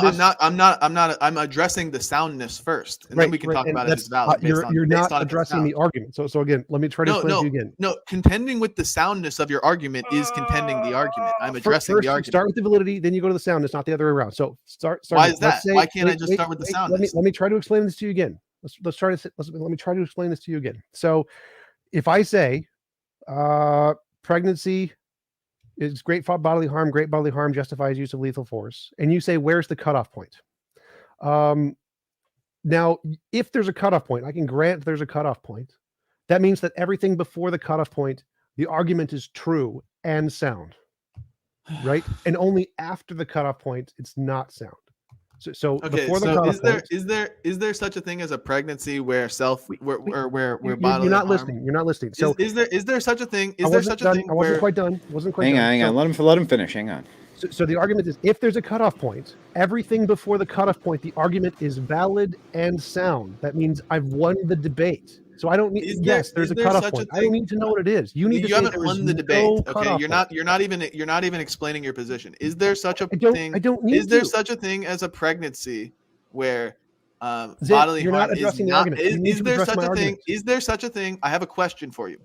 addressing the soundness first, and then we can talk about it as valid. You're not addressing the argument. So again, let me try to explain to you again. No, contending with the soundness of your argument is contending the argument. I'm addressing the argument. Start with the validity, then you go to the soundness, not the other way around. So start. Why is that? Why can't I just start with the soundness? Let me try to explain this to you again. Let me try to explain this to you again. So if I say pregnancy is great bodily harm justifies use of lethal force, and you say, where's the cutoff point? Now, if there's a cutoff point, I can grant there's a cutoff point. That means that everything before the cutoff point, the argument is true and sound, right? And only after the cutoff point, it's not sound. So before the cutoff point, is there such a thing as a pregnancy where bodily you're not listening. You're not listening. So is there such a thing? I wasn't quite done. Hang on. Let him finish. Hang on. So the argument is, if there's a cutoff point, everything before the cutoff point, the argument is valid and sound. That means I've won the debate. So I don't need. There's a cutoff point. I don't need to know what it is. You need to. You haven't won the debate. Okay, you're not even explaining your position. Is there such a thing? I don't need. Is there such a thing as a pregnancy where bodily harm is not? Is there such a thing? Is there such a thing? I have a question for you.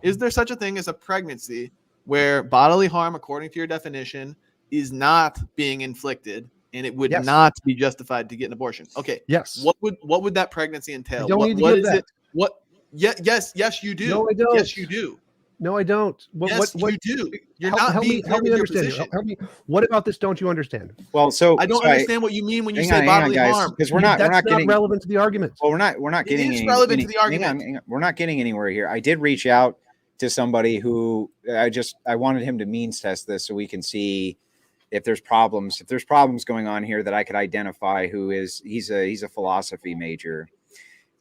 Is there such a thing as a pregnancy where bodily harm, according to your definition, is not being inflicted, and it would not be justified to get an abortion? Okay. Yes. What would that pregnancy entail? What is it? What? Yes, you do. No, I don't. Yes, you do. No, I don't. What you do? You're help me understand. Help me. What about this? Don't you understand? Well, I don't understand what you mean when you say bodily harm, because we're not getting relevant to the argument. Well, we're not getting. It is relevant to the argument. Hang on. We're not getting anywhere here. I did reach out to somebody who I wanted him to means test this so we can see if there's problems going on here that I could identify. He's a philosophy major.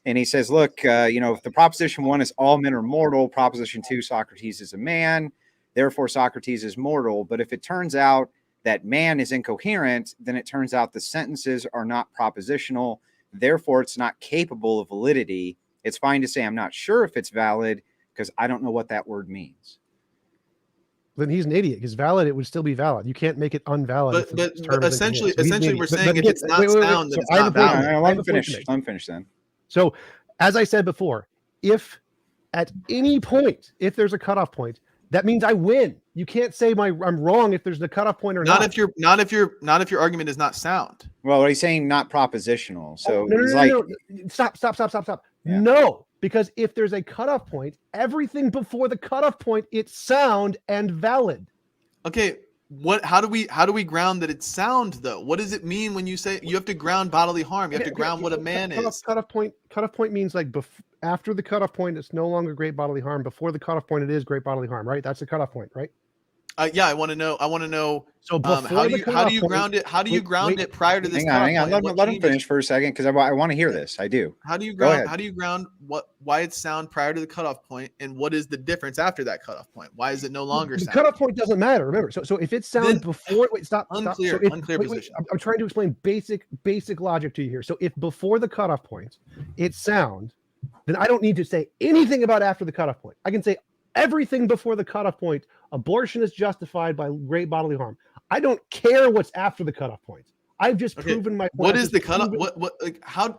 And he says, look, if the proposition 1 is all men are mortal, proposition 2, Socrates is a man, therefore Socrates is mortal. But if it turns out that man is incoherent, then it turns out the sentences are not propositional, therefore it's not capable of validity. It's fine to say I'm not sure if it's valid because I don't know what that word means. Then he's an idiot, because valid, it would still be valid. You can't make it unvalid. But essentially we're saying if it's not sound, then it's not valid. Let me finish then. So, as I said before, if at any point, if there's a cutoff point, that means I win. You can't say I'm wrong if there's the cutoff point or not. Not if your argument is not sound. Well, he's saying not propositional. So no. Stop. Yeah. No, because if there's a cutoff point, everything before the cutoff point, it's sound and valid. Okay. How do we ground that it's sound though? What does it mean when you say you have to ground bodily harm? You have to ground what a man is. Cutoff point means like after the cutoff point, it's no longer great bodily harm. Before the cutoff point, it is great bodily harm, right? That's the cutoff point, right? Yeah, I want to know. So how do you ground it? How do you ground it prior to this? Hang on. Let him finish for a second because I want to hear this. I do. How do you ground why it's sound prior to the cutoff point, and what is the difference after that cutoff point? Why is it no longer sound? The cutoff point doesn't matter. Remember, so if it's sound before, unclear position. I'm trying to explain basic logic to you here. So if before the cutoff point it's sound, then I don't need to say anything about after the cutoff point. I can say everything before the cutoff point. Abortion is justified by great bodily harm. I don't care what's after the cutoff point. I've just proven my point. What is the cutoff? How?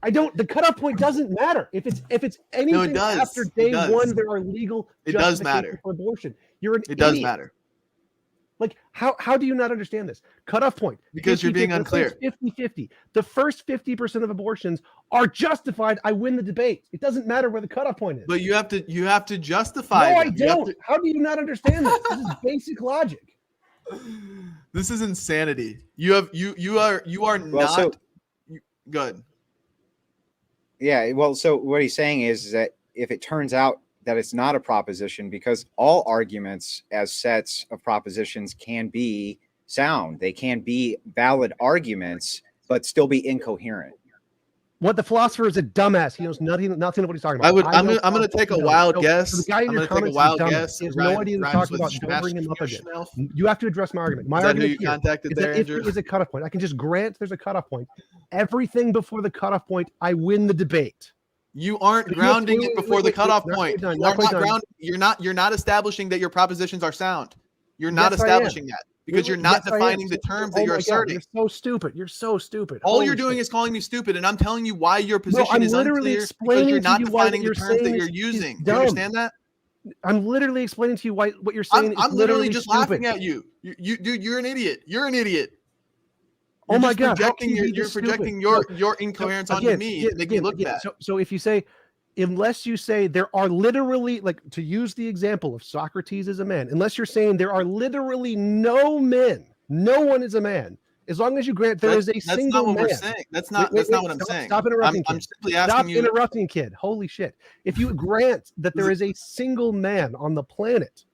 I don't. The cutoff point doesn't matter. If it's anything after day 1, there are legal. It does matter for abortion. You're an It idiot. does matter. Like how do you not understand this? Cutoff point. Because you're being unclear. 50-50. The first 50% of abortions are justified. I win the debate. It doesn't matter where the cutoff point is. But you have to justify. No, I don't. How do you not understand this? This is basic logic. This is insanity. You are not good. Yeah. Well, so what he's saying is that if it turns out that it's not a proposition, because all arguments as sets of propositions can be sound. They can be valid arguments, but still be incoherent. What the philosopher is a dumbass. He knows nothing of what he's talking about. I'm going to take a wild guess. So the guy in your comments is dumb. He has no idea what he's talking about. Don't bring him up again. You have to address my argument. My argument here is that if there is a cutoff point, I can just grant there's a cutoff point. Everything before the cutoff point, I win the debate. You aren't grounding it before the cutoff point. You're not establishing that your propositions are sound. You're not establishing that because you're not defining the terms that you're asserting. You're so stupid. All you're doing is calling me stupid, and I'm telling you why your position is unclear because you're not defining the terms that you're using. Do you understand that? I'm literally explaining to you what you're saying. I'm literally just laughing at you. Dude, you're an idiot. You're an idiot. Oh my God! You're projecting your incoherence onto me to make me look bad. So if you say, unless you say there are literally, like, to use the example of Socrates as a man, unless you're saying there are literally no men, no one is a man. As long as you grant there is a single man. That's not what I'm saying. Stop interrupting. I'm simply asking you. Stop interrupting, kid. Holy shit! If you grant that there is a single man on the planet,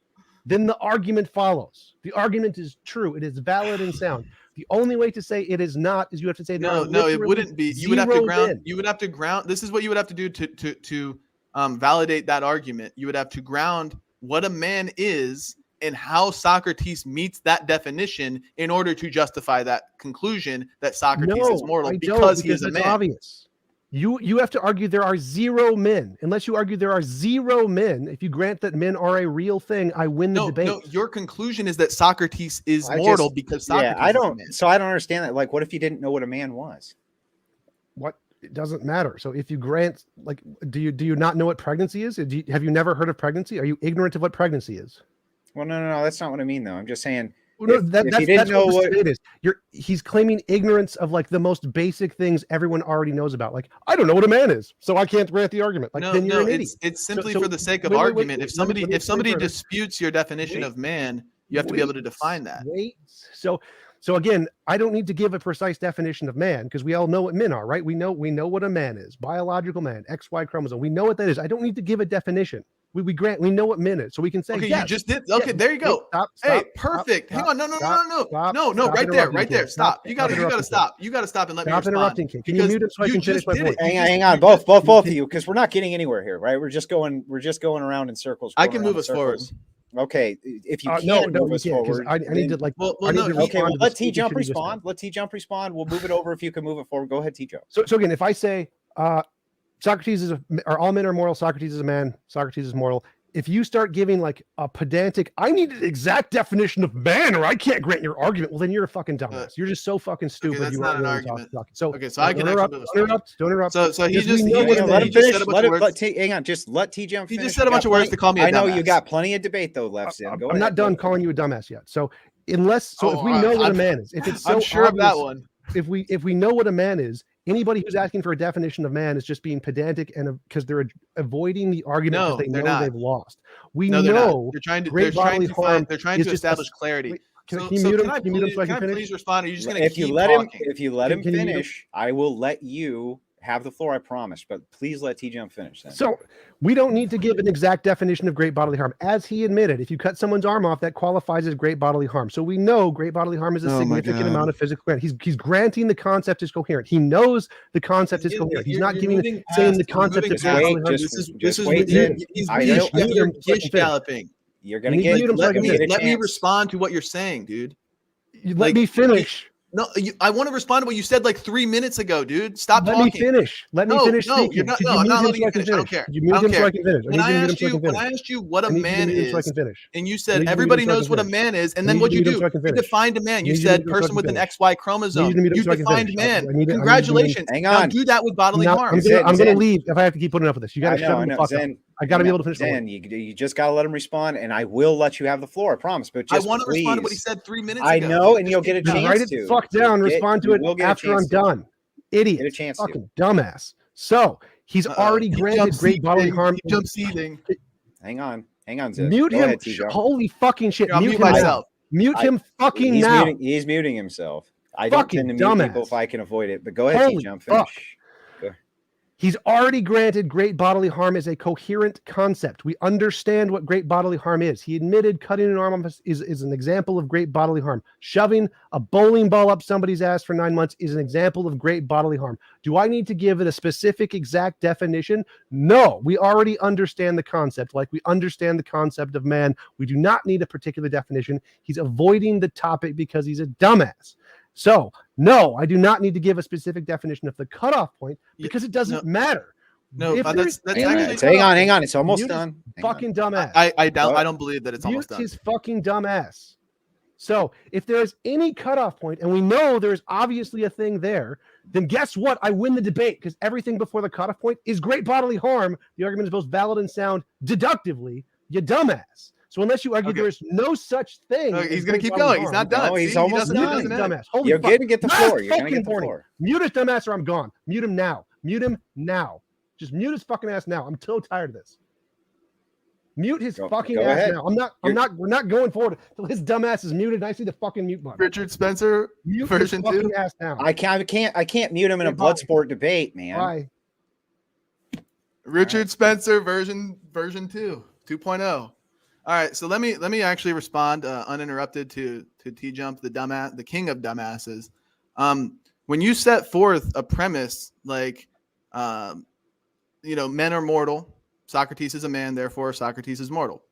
then the argument follows. The argument is true. It is valid and sound. The only way to say it is not is you have to say no, it wouldn't be. You would have to ground. Men. You would have to ground. This is what you would have to do to validate that argument. You would have to ground what a man is and how Socrates meets that definition in order to justify that conclusion that Socrates is mortal because he is a man. Obvious. You have to argue there are zero men. Unless you argue there are zero men, if you grant that men are a real thing, I win the debate. No, your conclusion is that Socrates is mortal because Socrates is a man. So I don't understand that. Like, what if you didn't know what a man was? What? It doesn't matter. So if you grant, like, do you not know what pregnancy is? Have you never heard of pregnancy? Are you ignorant of what pregnancy is? Well, no. That's not what I mean, though. I'm just saying. No, that's what it is. He's claiming ignorance of, like, the most basic things everyone already knows about. Like, I don't know what a man is, so I can't grant the argument. Like, then you're an idiot. It's simply for the sake of argument. If somebody disputes your definition of man, you have to be able to define that. So again, I don't need to give a precise definition of man because we all know what men are, right? We know what a man is. Biological man, XY chromosome. We know what that is. I don't need to give a definition. we know what min is, so we can say. Okay, yes, you just did. Okay, there you go. Stop, hey, perfect. Hang on, no, right there. Stop. You gotta stop. You gotta stop and let me respond. Interrupting, King. Can you mute him so I can finish my point? Hang on, both of you, because we're not getting anywhere here, right? We're just going around in circles. I can move us forward. Okay, if you can't move us forward, I need to like. Okay, well, let TJump respond. Let TJump respond. We'll move it over if you can move it forward. Go ahead, TJump. So again, if I say Socrates are all men are mortal, Socrates is a man, Socrates is mortal. If you start giving like a pedantic, I need an exact definition of man, or I can't grant your argument. Well, then you're a fucking dumbass. You're just so fucking stupid. Okay, that's not an argument. So I can don't interrupt. So he just let him finish. Hang on, just let TJump finish. He just said a bunch of words to call me a dumbass. I know you got plenty of debate though left. I'm not done calling you a dumbass yet. So if we know what a man is, if it's so I'm sure obvious, of that one. If we know what a man is, anybody who's asking for a definition of man is just being pedantic and because they're avoiding the argument because they know they've lost. We know they're trying to establish clarity. Can you mute him so I can finish? Please respond? Are you just going to if you let him finish, I will let you have the floor, I promise. But please let TJump finish then. So we don't need to give an exact definition of great bodily harm. As he admitted, if you cut someone's arm off, that qualifies as great bodily harm. So we know great bodily harm is a significant amount of physical grant. He's granting the concept is coherent. He knows the concept is coherent. He's not saying the concept is great bodily harm. He's galloping. You're going to get. Let me respond to what you're saying, dude. Let me finish. No, I want to respond to what you said like 3 minutes ago, dude. Stop talking. Let me finish. Let me finish speaking. You're not, I'm not letting you finish. I don't care. You mute him so I can finish. When I asked you what a man is, and you said everybody knows what a man is, and then what you do? You defined a man. You said person with an XY chromosome. You defined man. Congratulations. Hang on. Now do that with bodily harm. I'm going to leave if I have to keep putting up with this. You got to shut him the fuck up. I got to be able to finish. Zen, you just got to let him respond, and I will let you have the floor. I promise. But just I want to respond to what he said 3 minutes ago. I know, and you'll get a chance to. Write it fuck down. Respond to it after I'm done. Idiot. Get a chance. Fucking dumbass. So he's already granted great bodily harm. Jump seething. Hang on, Zen. Mute him. Holy fucking shit. Mute myself. Mute him fucking now. He's muting himself. I don't tend to mute people if I can avoid it. But go ahead, TJump. Finish. He's already granted great bodily harm as a coherent concept. We understand what great bodily harm is. He admitted cutting an arm off is an example of great bodily harm. Shoving a bowling ball up somebody's ass for 9 months is an example of great bodily harm. Do I need to give it a specific exact definition? No, we already understand the concept. Like we understand the concept of man. We do not need a particular definition. He's avoiding the topic because he's a dumbass. So, no, I do not need to give a specific definition of the cutoff point because it doesn't matter. No, that's actually. Hang on. It's almost done. Fucking dumbass. I don't believe that it's almost done. His fucking dumbass. So, if there is any cutoff point, and we know there's obviously a thing there, then guess what? I win the debate because everything before the cutoff point is great bodily harm. The argument is both valid and sound deductively. You dumbass. So unless you argue there is no such thing, he's going to keep going. He's not done. No, he's almost done. Dumbass. You're going to get the floor. You're going to get the floor. Mute his dumbass or I'm gone. Mute him now. Mute him now. Just mute his fucking ass now. I'm so tired of this. Mute his fucking ass now. We're not going forward until his dumbass is muted and I see the fucking mute button. Richard Spencer, mute version 2. Fucking ass now. I can't mute him in a blood sport debate, man. Why? Richard Spencer, version 2, 2.0. All right, so let me actually respond uninterrupted to TJump, the king of dumbasses. When you set forth a premise like, men are mortal, Socrates is a man, therefore Socrates is mortal.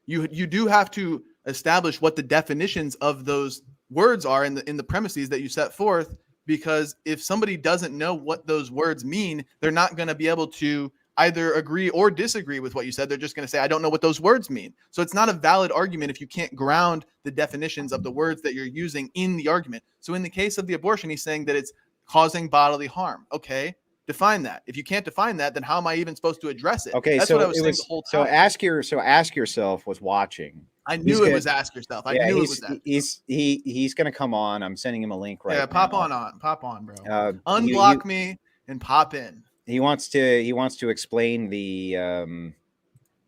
You do have to establish what the definitions of those words are in the premises that you set forth, because if somebody doesn't know what those words mean, they're not going to be able to either agree or disagree with what you said. They're just going to say, I don't know what those words mean. So it's not a valid argument if you can't ground the definitions of the words that you're using in the argument. So in the case of the abortion, he's saying that it's causing bodily harm. Okay, define that. If you can't define that, then how am I even supposed to address it? Okay, that's so what I was saying the whole time. So ask yourself was watching. I knew it was ask yourself. I knew it was that. He's going to come on. I'm sending him a link right now. Yeah, pop on, bro. Unblock me and pop in. He wants to explain the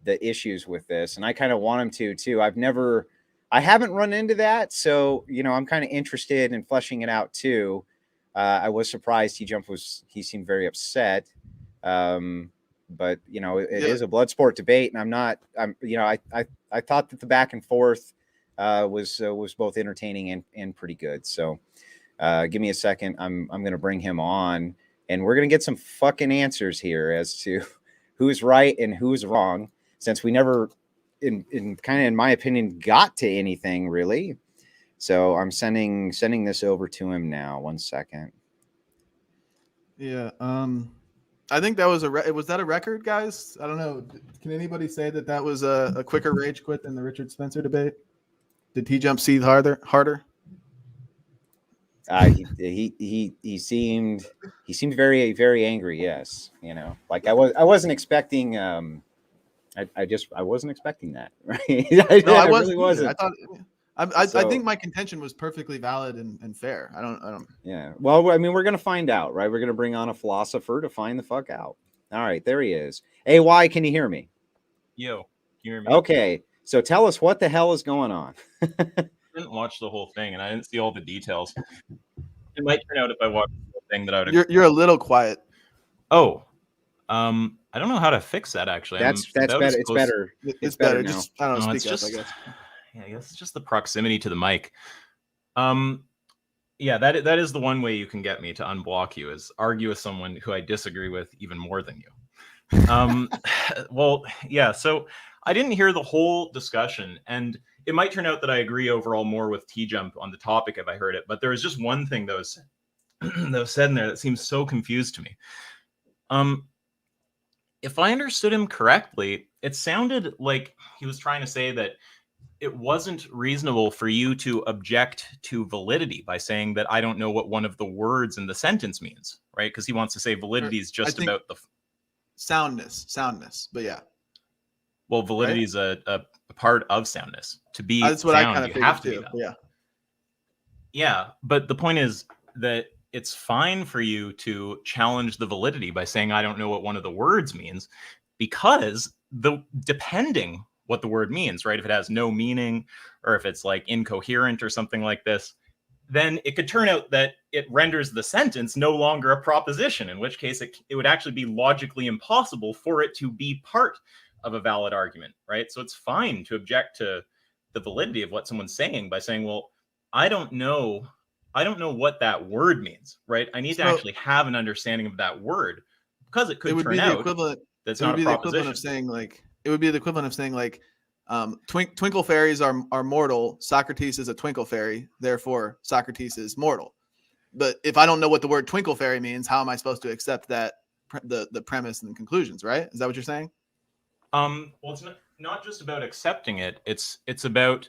issues with this, and I kind of want him to too. I haven't run into that, so I'm kind of interested in fleshing it out too. I was surprised he seemed very upset. but you know, it is a blood sport debate, and I thought that the back and forth was both entertaining and pretty good. So give me a second. I'm going to bring him on, and we're going to get some fucking answers here as to who's right and who's wrong, since we never, in my opinion, got to anything really. So I'm sending this over to him now. 1 second. Yeah. I think that was was that a record, guys? I don't know. Can anybody say that was a quicker rage quit than the Richard Spencer debate? Did TJump seethe harder? He seemed very, very angry. Yes, you know, like I wasn't expecting. I wasn't expecting that. Right? I really wasn't. I thought. I think my contention was perfectly valid and fair. I don't. Yeah. Well, I mean, we're gonna find out, right? We're gonna bring on a philosopher to find the fuck out. All right, there he is. AY, can you hear me? Yo, can you hear me? Okay. So tell us what the hell is going on. I didn't watch the whole thing, and I didn't see all the details. It might turn out if I watch the whole thing that I would. You're a little quiet. Oh, I don't know how to fix that. Actually, that's better. It's better. It's better now. Just I don't know. No, Speak up. I guess. Yeah, I guess it's just the proximity to the mic. Yeah, that is the one way you can get me to unblock you, is argue with someone who I disagree with even more than you. Well, yeah. So I didn't hear the whole discussion, and it might turn out that I agree overall more with TJump on the topic if I heard it. But there was just one thing that was said in there that seems so confused to me. If I understood him correctly, it sounded like he was trying to say that it wasn't reasonable for you to object to validity by saying that I don't know what one of the words in the sentence means, right? Because he wants to say validity is just about the soundness. But yeah. Well, validity is a part of soundness. To be that's what sound, I kind of you have to too. be that. Yeah. Yeah, but the point is that it's fine for you to challenge the validity by saying I don't know what one of the words means, because depending what the word means, right? If it has no meaning, or if it's like incoherent or something like this, then it could turn out that it renders the sentence no longer a proposition, in which case it would actually be logically impossible for it to be part of a valid argument, right? So it's fine to object to the validity of what someone's saying by saying, well, I don't know what that word means, right? I need to actually have an understanding of that word, because it could turn out that's not a proposition. It would be the equivalent of saying like twinkle fairies are mortal. Socrates is a twinkle fairy, therefore Socrates is mortal. But if I don't know what the word twinkle fairy means, how am I supposed to accept that the premise and the conclusions? Right? Is that what you're saying? Well, it's not just about accepting it. It's about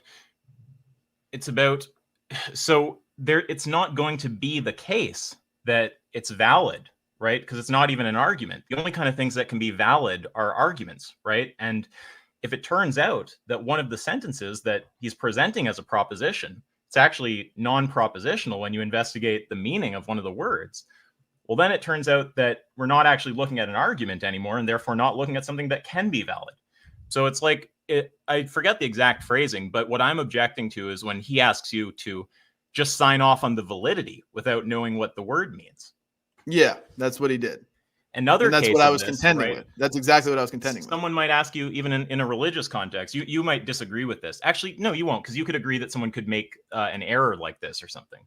so there. It's not going to be the case that it's valid, right? Because it's not even an argument. The only kind of things that can be valid are arguments, right? And if it turns out that one of the sentences that he's presenting as a proposition, it's actually non-propositional when you investigate the meaning of one of the words, well, then it turns out that we're not actually looking at an argument anymore, and therefore not looking at something that can be valid. So it's like, I forget the exact phrasing, but what I'm objecting to is when he asks you to just sign off on the validity without knowing what the word means. Yeah, that's what he did. And that's what I was contending with. That's exactly what I was contending with. Someone might ask you, even in a religious context, you might disagree with this. Actually, no, you won't, because you could agree that someone could make an error like this or something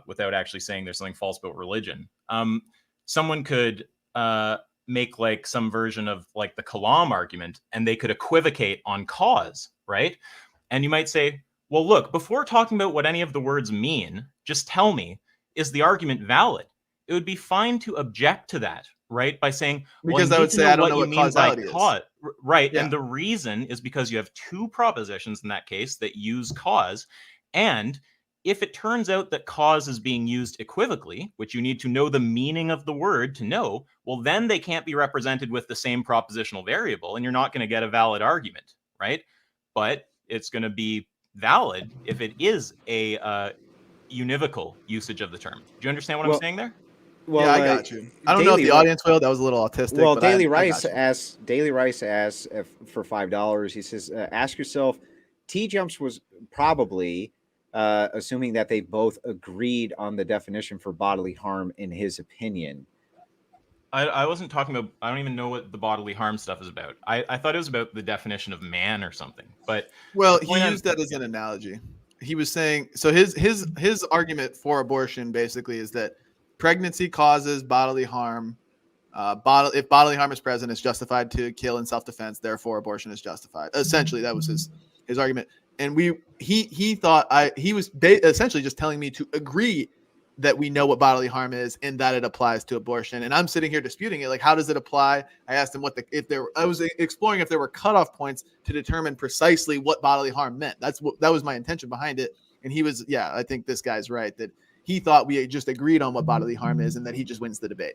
without actually saying there's something false about religion. Someone could make like some version of like the Kalam argument, and they could equivocate on cause, right? And you might say, well, look, before talking about what any of the words mean, just tell me, is the argument valid? It would be fine to object to that, right? By saying, well, because I would say I don't know what causality is. Right. Yeah. And the reason is because you have two propositions in that case that use cause. And if it turns out that cause is being used equivocally, which you need to know the meaning of the word to know, well, then they can't be represented with the same propositional variable, and you're not going to get a valid argument, right? But it's going to be valid if it is a univocal usage of the term. Do you understand what I'm saying there? Well, yeah, I got you. I don't know if the audience will. That was a little autistic. Well, Daily Rice asks for $5. He says, ask yourself, TJumps was probably assuming that they both agreed on the definition for bodily harm in his opinion. I wasn't talking about. I don't even know what the bodily harm stuff is about. I thought it was about the definition of man or something. But well, he used that as an analogy. He was saying so. His argument for abortion basically is that pregnancy causes bodily harm. If bodily harm is present, it's justified to kill in self-defense. Therefore, abortion is justified. Essentially, that was his argument. And he thought he was essentially just telling me to agree that we know what bodily harm is and that it applies to abortion. And I'm sitting here disputing it. Like, how does it apply? I asked him I was exploring if there were cutoff points to determine precisely what bodily harm meant. That was my intention behind it. And he was, I think this guy's right that he thought we just agreed on what bodily harm is and that he just wins the debate.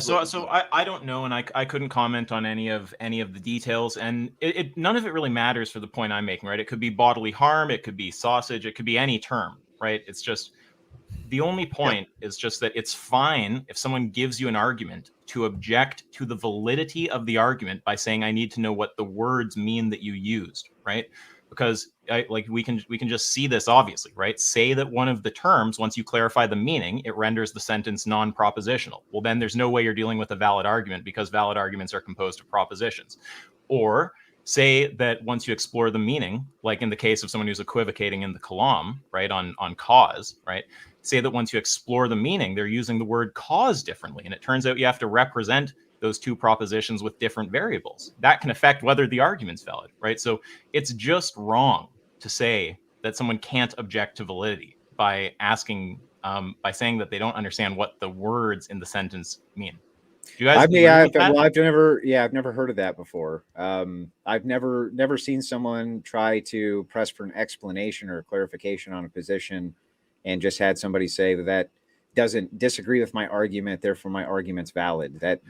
So I don't know, and I couldn't comment on any of the details, and none of it really matters for the point I'm making, right? It could be bodily harm, it could be sausage, it could be any term, right? It's just the only point is just that it's fine if someone gives you an argument to object to the validity of the argument by saying I need to know what the words mean that you used, right? Because we can just see this obviously, right? Say that one of the terms, once you clarify the meaning, it renders the sentence non-propositional. Well, then there's no way you're dealing with a valid argument because valid arguments are composed of propositions. Or say that once you explore the meaning, like in the case of someone who's equivocating in the kalam, right, on cause, right? Say that once you explore the meaning, they're using the word cause differently. And it turns out you have to represent those two propositions with different variables. That can affect whether the argument's valid, right? So it's just wrong to say that someone can't object to validity by asking, by saying that they don't understand what the words in the sentence mean. Do you guys I've never heard of that before. I've never seen someone try to press for an explanation or clarification on a position and just had somebody say that doesn't disagree with my argument, therefore my argument's valid. That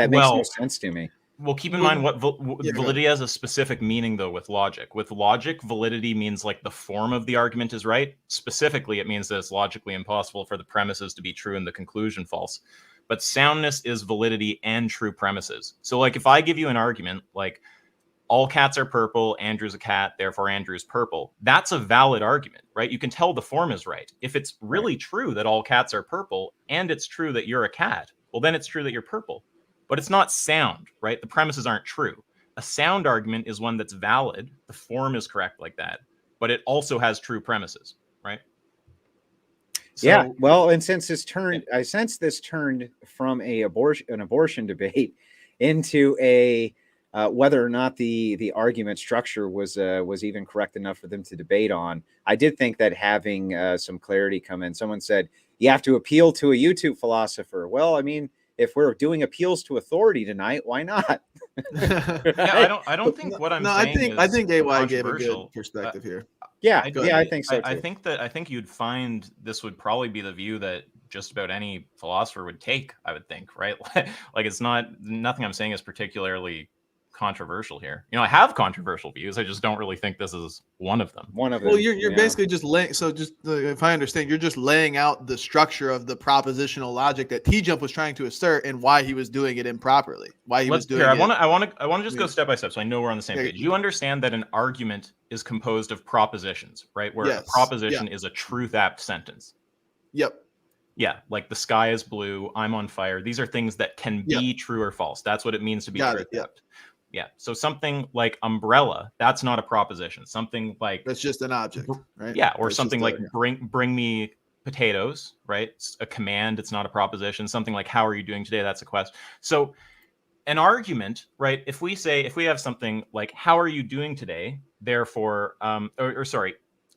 makes no sense to me. Well, keep in mind what validity has a specific meaning, though, with logic. With logic, validity means like the form of the argument is right. Specifically, it means that it's logically impossible for the premises to be true and the conclusion false. But soundness is validity and true premises. So like if I give you an argument like all cats are purple, Andrew's a cat, therefore Andrew's purple, that's a valid argument, right? You can tell the form is right. If it's really true that all cats are purple and it's true that you're a cat, well, then it's true that you're purple. But it's not sound, right? The premises aren't true. A sound argument is one that's valid. The form is correct like that, but it also has true premises, right? So, well, and since I sense this turned from an abortion debate into a whether or not the argument structure was even correct enough for them to debate on. I did think that having some clarity come in. Someone said you have to appeal to a YouTube philosopher. Well, I mean, if we're doing appeals to authority tonight, why not? I don't think what I'm saying. I think AY gave a good perspective here. I think so too. I think you'd find this would probably be the view that just about any philosopher would take, I would think, right? Like it's nothing I'm saying is particularly controversial here. You know, I have controversial views. I just don't really think this is one of them. Well, you're basically just laying. So just if I understand, you're just laying out the structure of the propositional logic that TJump was trying to assert and why he was doing it improperly. I want to just go step by step so I know we're on the same page. You understand that an argument is composed of propositions, right? Where a proposition is a truth apt sentence. Yep. Yeah, like the sky is blue, I'm on fire. These are things that can be true or false. That's what it means to be truth apt. Yeah. So something like umbrella, that's not a proposition. Something like that's just an object, right? Yeah. Or something like bring me potatoes, right? It's a command. It's not a proposition. Something like how are you doing today? That's a question. So an argument, right? If we have something like how are you doing today? Therefore,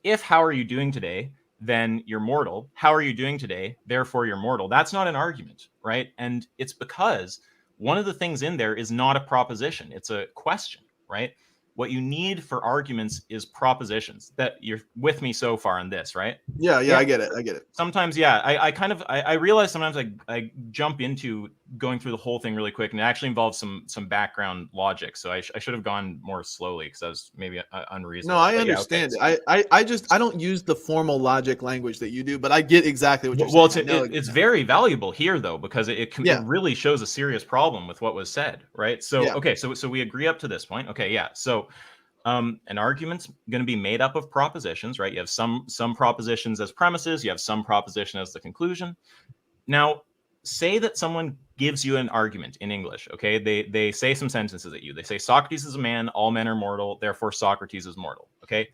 if how are you doing today? Then you're mortal. How are you doing today? Therefore, you're mortal. That's not an argument, right? And it's because one of the things in there is not a proposition. It's a question, right? What you need for arguments is propositions. That you're with me so far on this, right? Yeah, I get it. Sometimes, I realize sometimes I jump into going through the whole thing really quick, and it actually involves some background logic. So I should have gone more slowly because I was maybe unreasonable. No, I understand it. I don't use the formal logic language that you do, but I get exactly what you're saying. Well, it's very valuable here though because it really shows a serious problem with what was said, right? So so we agree up to this point. Okay, yeah. So an argument's going to be made up of propositions, right? You have some propositions as premises, you have some proposition as the conclusion. Now, say that someone gives you an argument in English. Okay, they say some sentences at you. They say Socrates is a man, all men are mortal, therefore Socrates is mortal. Okay,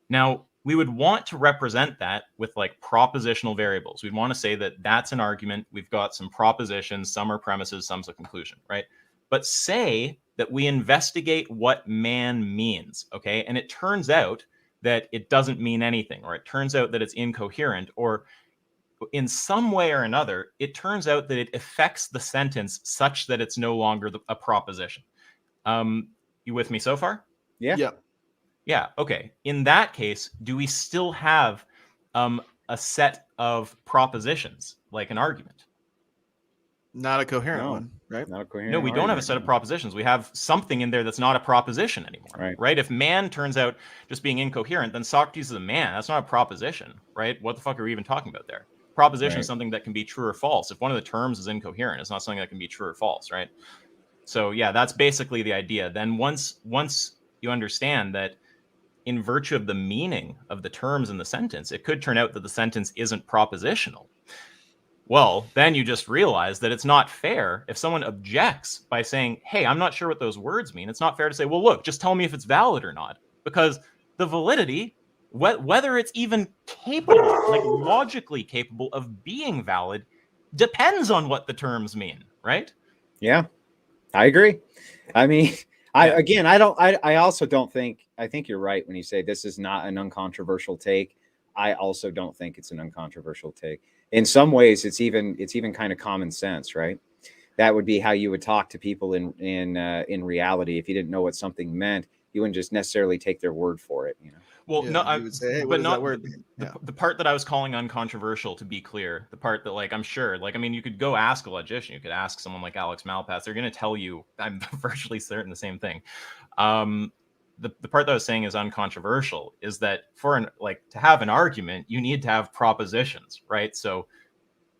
now we would want to represent that with like propositional variables. We'd want to say that that's an argument. We've got some propositions, some are premises, some's a conclusion, right? But say that we investigate what man means, okay? And it turns out that it doesn't mean anything, or it turns out that it's incoherent, or in some way or another, it turns out that it affects the sentence such that it's no longer a proposition. You with me so far? Yeah. Yeah. Yeah. Okay. In that case, do we still have a set of propositions like an argument? Not a coherent No. one, right? Not a coherent. No, we don't have a set of propositions. We have something in there that's not a proposition anymore, right? If man turns out just being incoherent, then Socrates is a man. That's not a proposition, right? What the fuck are we even talking about there? Proposition is something that can be true or false. If one of the terms is incoherent, it's not something that can be true or false, right? So yeah, that's basically the idea. Then once you understand that in virtue of the meaning of the terms in the sentence, it could turn out that the sentence isn't propositional. Well, then you just realize that it's not fair if someone objects by saying, hey, I'm not sure what those words mean. It's not fair to say, well, look, just tell me if it's valid or not, because the validity, whether it's even capable, like logically capable of being valid, depends on what the terms mean, right? Yeah, I agree. I mean, I also don't think, I think you're right when you say this is not an uncontroversial take. I also don't think it's an uncontroversial take. In some ways, it's even kind of common sense, right? That would be how you would talk to people in reality. If you didn't know what something meant, you wouldn't just necessarily take their word for it, you know. Well, Yeah, no, I would say, hey, but not the part that I was calling uncontroversial, to be clear, the part that, like, I'm sure, like, I mean, you could go ask a logician, you could ask someone like Alex Malpass, they're going to tell you, I'm virtually certain, the same thing. The part that I was saying is uncontroversial is that to have an argument, you need to have propositions, right? So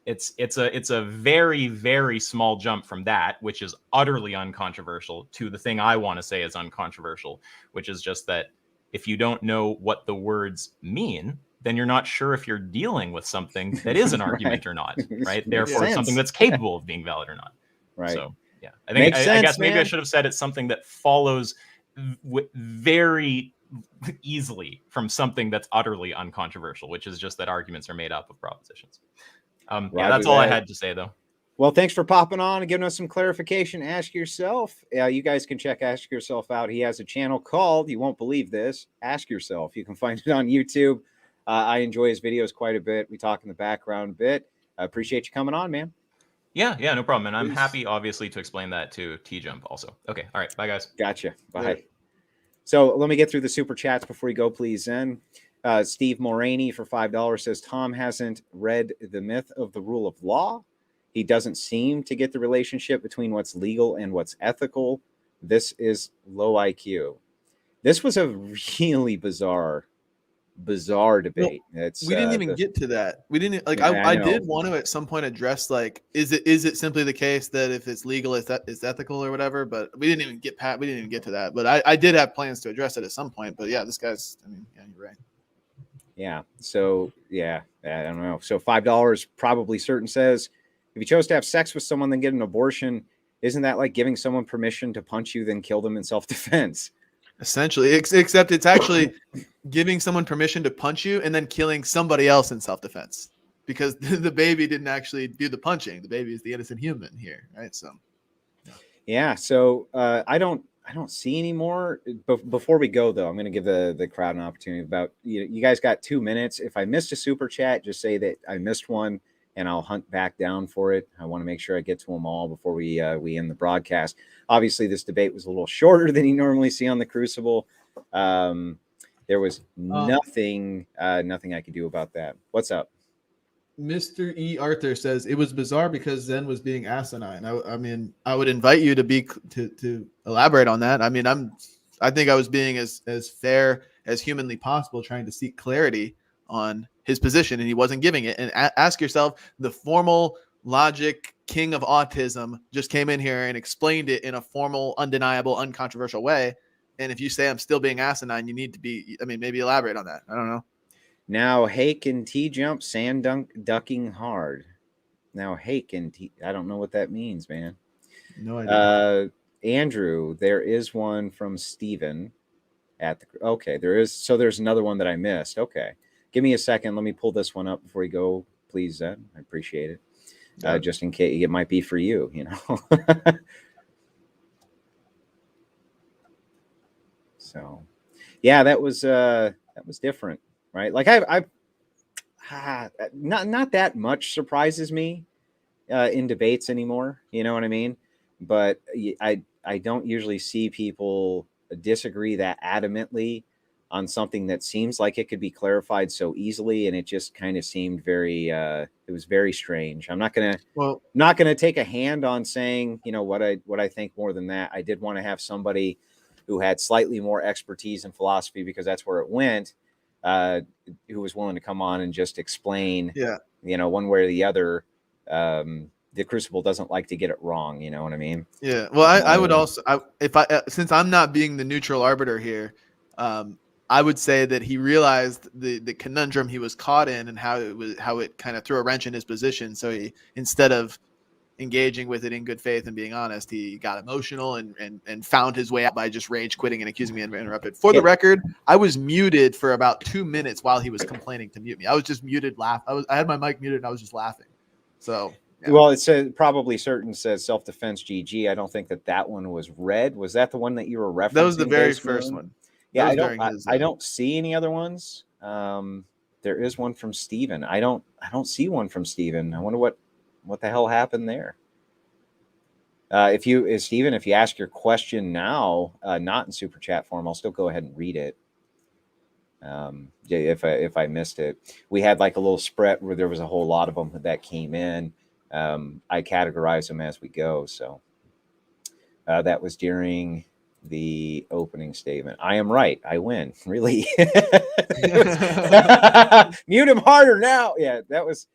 it's a very, very small jump from that, which is utterly uncontroversial, to the thing I want to say is uncontroversial, which is just that if you don't know what the words mean, then you're not sure if you're dealing with something that is an argument or not, right? Therefore, something that's capable of being valid or not. Right. So, yeah. I guess maybe I should have said it's something that follows very easily from something that's utterly uncontroversial, which is just that arguments are made up of propositions. Yeah, that's all I had to say, though. Well, thanks for popping on and giving us some clarification. Ask Yourself. You guys can check Ask Yourself out. He has a channel called, you won't believe this, Ask Yourself. You can find it on YouTube. I enjoy his videos quite a bit. We talk in the background a bit. I appreciate you coming on, man. Yeah, no problem. And I'm happy, obviously, to explain that to TJump also. Okay, all right. Bye, guys. Gotcha. Bye. Yeah. So let me get through the super chats before you go, please, Zen. Steve Moraney for $5 says, Tom hasn't read The Myth of the Rule of Law. He doesn't seem to get the relationship between what's legal and what's ethical. This is low IQ. This was a really bizarre debate. We didn't even get to that. We didn't like. Yeah, I did want to at some point address, like, is it simply the case that if it's legal, it's ethical or whatever? But we didn't even get to that. But I did have plans to address it at some point. But yeah, this guy's. I mean, yeah, you're right. Yeah. So yeah, I don't know. So $5 probably certain says, if you chose to have sex with someone then get an abortion, isn't that like giving someone permission to punch you then kill them in self-defense? Essentially, except it's actually giving someone permission to punch you and then killing somebody else in self-defense, because the baby didn't actually do the punching. The baby is the innocent human here, right? So, yeah. So I don't see any more. Before we go, though, I'm going to give the crowd an opportunity. You guys got 2 minutes. If I missed a super chat, just say that I missed one, and I'll hunt back down for it. I want to make sure I get to them all before we end the broadcast. Obviously, this debate was a little shorter than you normally see on the Crucible. There was nothing I could do about that. What's up? Mr. E. Arthur says it was bizarre because Zen was being asinine. I mean, I would invite you to elaborate on that. I mean, I think I was being as fair as humanly possible, trying to seek clarity on his position, and he wasn't giving it. And ask yourself, the formal logic king of autism just came in here and explained it in a formal, undeniable, uncontroversial way. And if you say I'm still being asinine, you need to be, I mean, maybe elaborate on that. I don't know. Now, Hake and TJump sand ducking hard. Now, Haken, I don't know what that means, man. No idea. Andrew, there is one from Steven at the. Okay, there is. So there's another one that I missed. Okay, give me a second. Let me pull this one up before you go, please, Zen. I appreciate it. Just in case it might be for you, you know. So, yeah, that was different, right? Like I've not that much surprises me in debates anymore. You know what I mean? But I don't usually see people disagree that adamantly on something that seems like it could be clarified so easily, and it just kind of seemed very it was very strange. I'm not gonna take a hand on saying, you know, what I think more than that. I did want to have somebody who had slightly more expertise in philosophy, because that's where it went, who was willing to come on and just explain, you know, one way or the other. The Crucible doesn't like to get it wrong. You know what I mean? Yeah. Well, I would also, since I'm not being the neutral arbiter here, I would say that he realized the conundrum he was caught in, and how it kind of threw a wrench in his position. So he, instead of engaging with it in good faith and being honest, he got emotional and found his way out by just rage quitting and accusing me of interrupted. For the record, I was muted for about 2 minutes while he was complaining to mute me. I was just muted, I had my mic muted and I was just laughing. So. Yeah. Well, it said probably certain says self-defense GG. I don't think that one was read. Was that the one that you were referencing? That was the very first one. Yeah, I don't see any other ones. There is one from Steven. I don't see one from Steven. I wonder what the hell happened there. Steven, if you ask your question now, not in super chat form, I'll still go ahead and read it. If I missed it, we had like a little spread where there was a whole lot of them that came in. I categorize them as we go. So that was during the opening statement. I am right. I win. Really? Mute him harder now. Yeah, that was.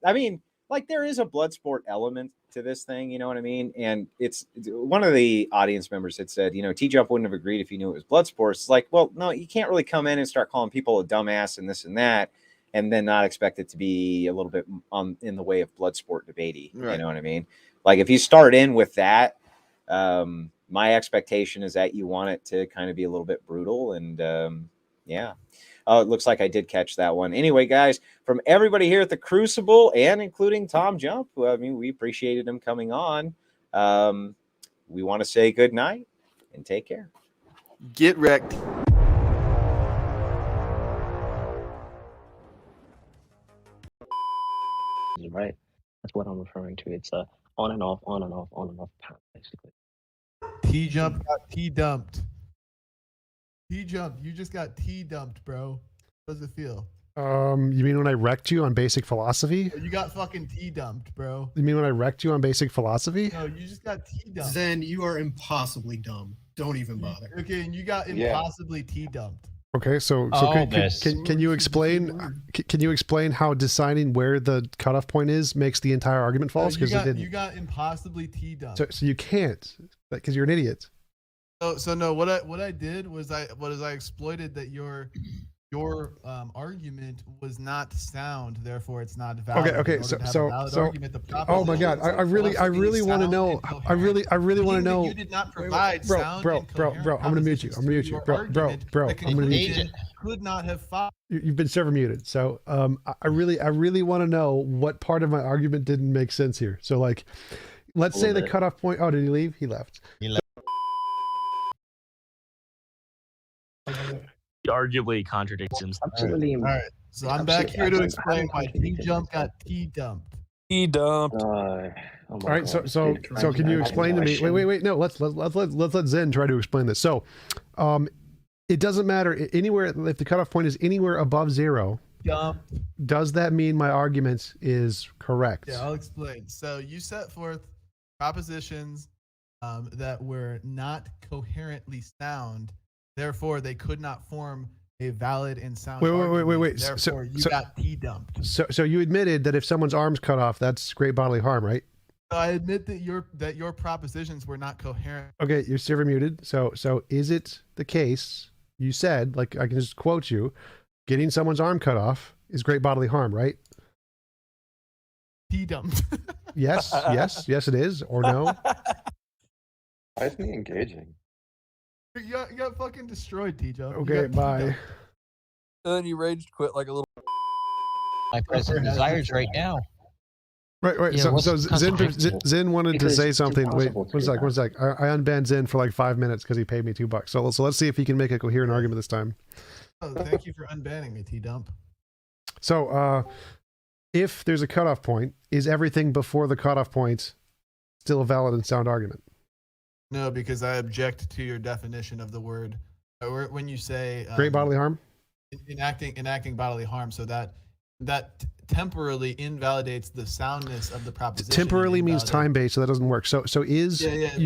I mean, like, there is a blood sport element to this thing. You know what I mean? And it's one of the audience members had said, you know, TJump wouldn't have agreed if he knew it was blood sports. It's like, well, no, you can't really come in and start calling people a dumbass and this and that, and then not expect it to be a little bit in the way of blood sport debatey. Right. You know what I mean? Like, if you start in with that, my expectation is that you want it to kind of be a little bit brutal. And yeah. Oh, it looks like I did catch that one. Anyway, guys, from everybody here at the Crucible, and including TJump, who, I mean, we appreciated him coming on. We want to say good night and take care. Get wrecked. Right, that's what I'm referring to. It's a on and off path, basically. TJump got T-dumped. TJump, you just got T-dumped, bro. How does it feel? You mean when I wrecked you on basic philosophy? You got fucking T-dumped, bro. You mean when I wrecked you on basic philosophy? No, you just got T-dumped. Zen, you are impossibly dumb. Don't even bother. Okay, and you got impossibly T-dumped. Okay, so can you explain? Can you explain how deciding where the cutoff point is makes the entire argument false? Because you got impossibly T-dumped. So you can't, because you're an idiot. So no, what I did was I exploited that your argument was not sound, therefore it's not valid. Okay. So oh my God, I really want to know. I really want to know. You did not provide sound, bro. I'm gonna mute you. I'm gonna mute you, bro. I'm gonna mute you. Could not have fought. You've been server muted. So I really want to know what part of my argument didn't make sense here. So, like, let's say the cutoff point. Oh, did he leave? He left. He arguably contradicts himself. Absolutely. All right. So I'm back here to explain why TJump got T-dumped. T-dumped. All right. So can you explain to me? Wait. No, let's let Zen try to explain this. So, it doesn't matter anywhere if the cutoff point is anywhere above 0. Does that mean my argument is correct? Yeah, I'll explain. So you set forth propositions that were not coherently sound. Therefore, they could not form a valid and sound argument. Wait. Therefore, you got T-dumped. So you admitted that if someone's arm's cut off, that's great bodily harm, right? So I admit that your propositions were not coherent. Okay, you're server muted. So is it the case you said, like, I can just quote you, getting someone's arm cut off is great bodily harm, right? T-dumped. Yes, yes, it is, or no. Why isn't he engaging? You got fucking destroyed, T-Jump. Okay, bye. T-dumped. And then you rage quit like a little. My present desires right now. Right. Yeah, So Zen wanted to say something. Wait, one sec. I unbanned Zen for like 5 minutes because he paid me $2. So let's see if he can make a coherent argument this time. Oh, thank you for unbanning me, T-Dump. So, if there's a cutoff point, is everything before the cutoff point still a valid and sound argument? No, because I object to your definition of the word. When you say Great bodily harm? enacting bodily harm, so that temporarily invalidates the soundness of the proposition. Temporarily means time-based, so that doesn't work. So you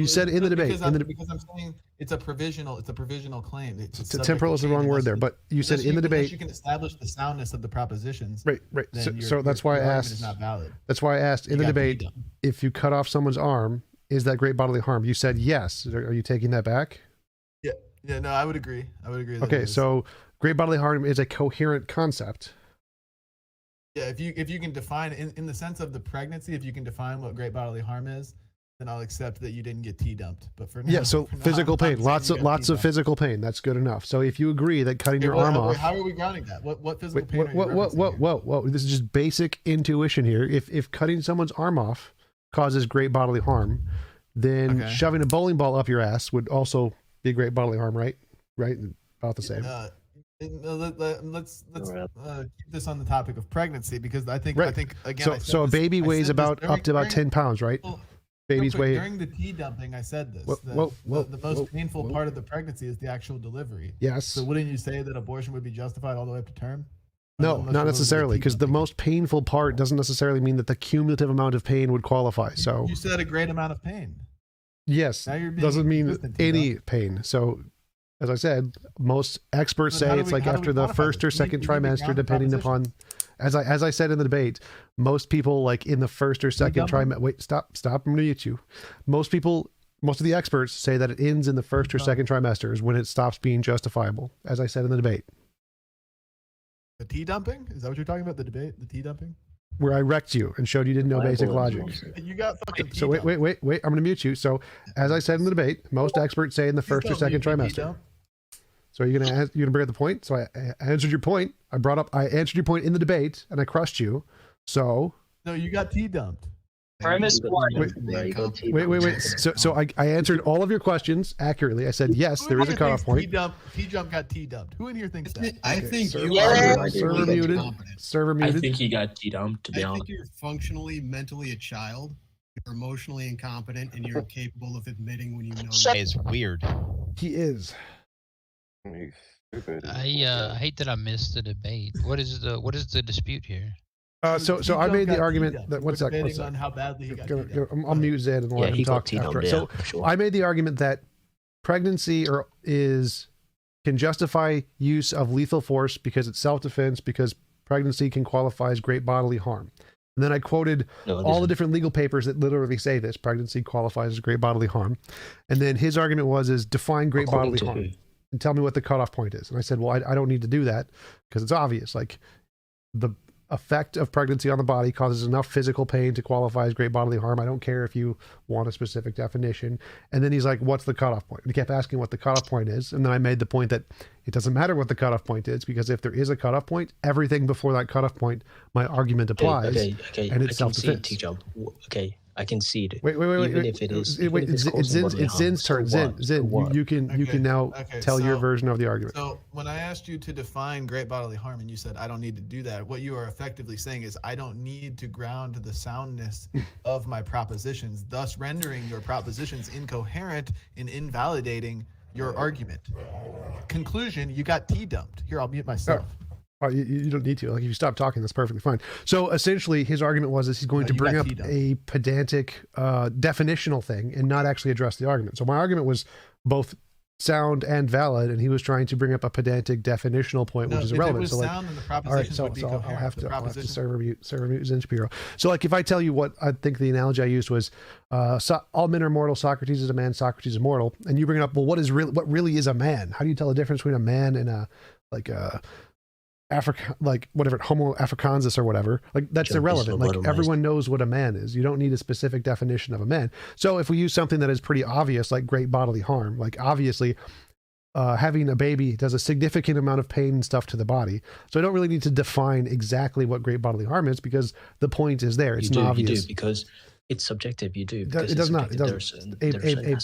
said in the debate. Because I'm saying it's a provisional claim. Temporal is the wrong word there, but you said in the debate. Unless you can establish the soundness of the propositions. Right. So that's why I asked. Is not valid. That's why I asked in the debate, if you cut off someone's arm, is that great bodily harm? You said yes. Are you taking that back? Yeah. No, I would agree. Okay, so great bodily harm is a coherent concept. Yeah, if you can define in the sense of the pregnancy, if you can define what great bodily harm is, then I'll accept that you didn't get T-dumped. But for now, yeah, so physical pain, lots of physical pain. That's good enough. So if you agree that cutting your arm off, how are we grounding that? What physical pain? Whoa! This is just basic intuition here. If cutting someone's arm off causes great bodily harm, then shoving a bowling ball up your ass would also be great bodily harm, right? Right, about the same. Let's keep this on the topic of pregnancy, because I think again. So a baby weighs up to about 10 pounds, right? Babies weigh. During the T-dumping, I said this. The most painful part of the pregnancy is the actual delivery. Yes. So wouldn't you say that abortion would be justified all the way up to term? No, not necessarily, because the most painful part doesn't necessarily mean that the cumulative amount of pain would qualify. So you said a great amount of pain. Yes, doesn't mean any pain. So, as I said, most experts say it's like after the first or second trimester, depending upon, as I said in the debate, most people like in the first or second trimester. Wait, stop! I'm going to mute you. Most of the experts say that it ends in the first or second trimesters when it stops being justifiable, as I said in the debate. The T-dumping? Is that what you're talking about? The debate? The T-dumping? Where I wrecked you and showed you didn't know basic logic. You got fucking So wait. I'm going to mute you. So as I said in the debate, most experts say in the first or second trimester. So you're gonna bring up the point. So I answered your point. I answered your point in the debate, and I crushed you. So no, you got T-dumped. Premise one. Wait. So I answered all of your questions accurately. I said yes, there is a cutoff point. T-jump got T-dumped. Who in here thinks that? I think server muted. Server muted. I think he got T-dumped, to be honest. I think you're functionally, mentally a child. You're emotionally incompetent, and you're incapable of admitting when you know. That is weird. He is. He's stupid. I hate that I missed the debate. What is the dispute here? So I made the argument that what's that? On how badly he got I'll mute Zed and let him talk after. So I made the argument that pregnancy can justify use of lethal force because it's self-defense, because pregnancy can qualify as great bodily harm. And then I quoted all the different legal papers that literally say this: pregnancy qualifies as great bodily harm. And then his argument is define great bodily harm and tell me what the cutoff point is. And I said, well, I don't need to do that because it's obvious. Like the effect of pregnancy on the body causes enough physical pain to qualify as great bodily harm. I don't care if you want a specific definition. And then he's like, what's the cutoff point? And he kept asking what the cutoff point is. And then I made the point that it doesn't matter what the cutoff point is, because if there is a cutoff point, everything before that cutoff point, my argument applies. Okay. And it's self-defense. Okay, I concede. Wait. Even if it is, it's Zen's turn. Zen, you can now tell your version of the argument. So when I asked you to define great bodily harm and you said I don't need to do that, what you are effectively saying is I don't need to ground the soundness of my propositions, thus rendering your propositions incoherent and invalidating your argument. Conclusion: you got T-dumped. Here, I'll mute myself. Oh, you don't need to. Like, if you stop talking, that's perfectly fine. So essentially, his argument was he's going to bring up a pedantic definitional thing and not actually address the argument. So my argument was both sound and valid, and he was trying to bring up a pedantic definitional point, which is irrelevant. If it was sound, then the propositions would be coherent. I'll have to server mute Zen Shapiro. So like, if I tell you what I think the analogy I used was, all men are mortal. Socrates is a man. Socrates is immortal. And you bring it up, well, what really is a man? How do you tell the difference between a man and a like whatever, Homo africanus or whatever, like that's irrelevant. Like everyone knows what a man is. You don't need a specific definition of a man. So if we use something that is pretty obvious, like great bodily harm, like obviously having a baby does a significant amount of pain and stuff to the body. So I don't really need to define exactly what great bodily harm is, because the point is there. It's obvious. You do, because it's subjective. You do. It does not. It doesn't. Abe,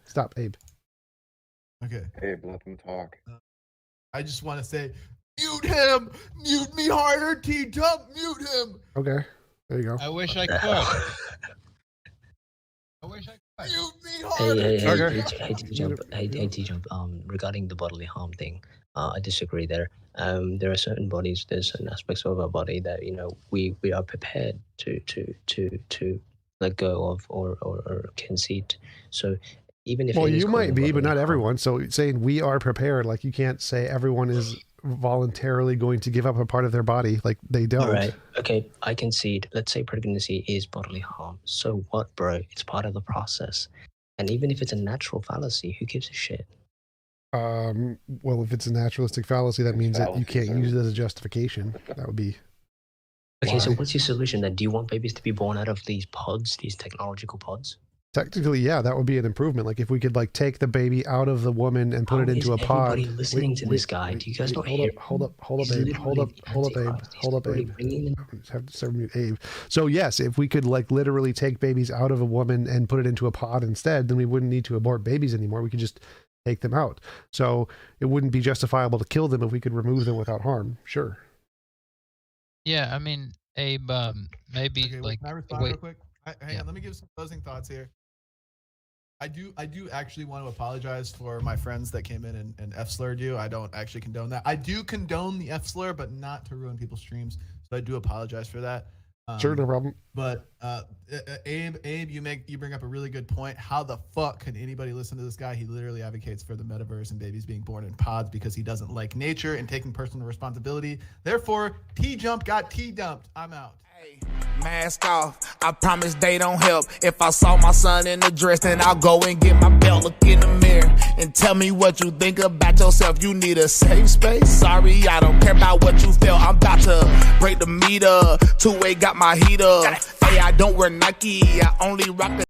stop, Abe. Okay. Abe, let them talk. I just want to say, mute him! Mute me harder, TJump! Mute him! Okay, there you go. I wish I could. I wish I could. Mute me harder! Hey, TJump, regarding the bodily harm thing, I disagree there. There are certain bodies, there's certain aspects of our body that, you know, we are prepared to let go of or concede. So even if you might be, but not everyone. So saying we are prepared, like you can't say everyone is voluntarily going to give up a part of their body, like they don't. All right, okay, I concede. Let's say pregnancy is bodily harm. So what, bro? It's part of the process. And even if it's a natural fallacy, who gives a shit? Well, if it's a naturalistic fallacy, that means that you can't use it as a justification. That would be. Okay, so what's your solution then? Do you want babies to be born out of these pods, these technological pods? Technically, yeah, that would be an improvement. Like if we could like take the baby out of the woman and put it into a pod. Everybody listening to this guy, do you guys not hear? Hold up, Abe. Have to start mute Abe. So yes, if we could like literally take babies out of a woman and put it into a pod instead, then we wouldn't need to abort babies anymore. We could just take them out. So it wouldn't be justifiable to kill them if we could remove them without harm. Sure. Yeah, I mean, Abe, maybe Okay, like. Can I respond real quick? Hang on, let me give some closing thoughts here. I do actually want to apologize for my friends that came in and F-slurred you. I don't actually condone that. I do condone the F-slur, but not to ruin people's streams. So I do apologize for that. Sure, no problem. But Abe, you bring up a really good point. How the fuck can anybody listen to this guy? He literally advocates for the metaverse and babies being born in pods because he doesn't like nature and taking personal responsibility. Therefore, TJump got T-dumped. I'm out. Mask off, I promise they don't help. If I saw my son in the dress, then I'll go and get my belt, look in the mirror, and tell me what you think about yourself. You need a safe space? Sorry, I don't care about what you feel. I'm about to break the meter. Two-way got my heat up. Hey, I don't wear Nike, I only rock the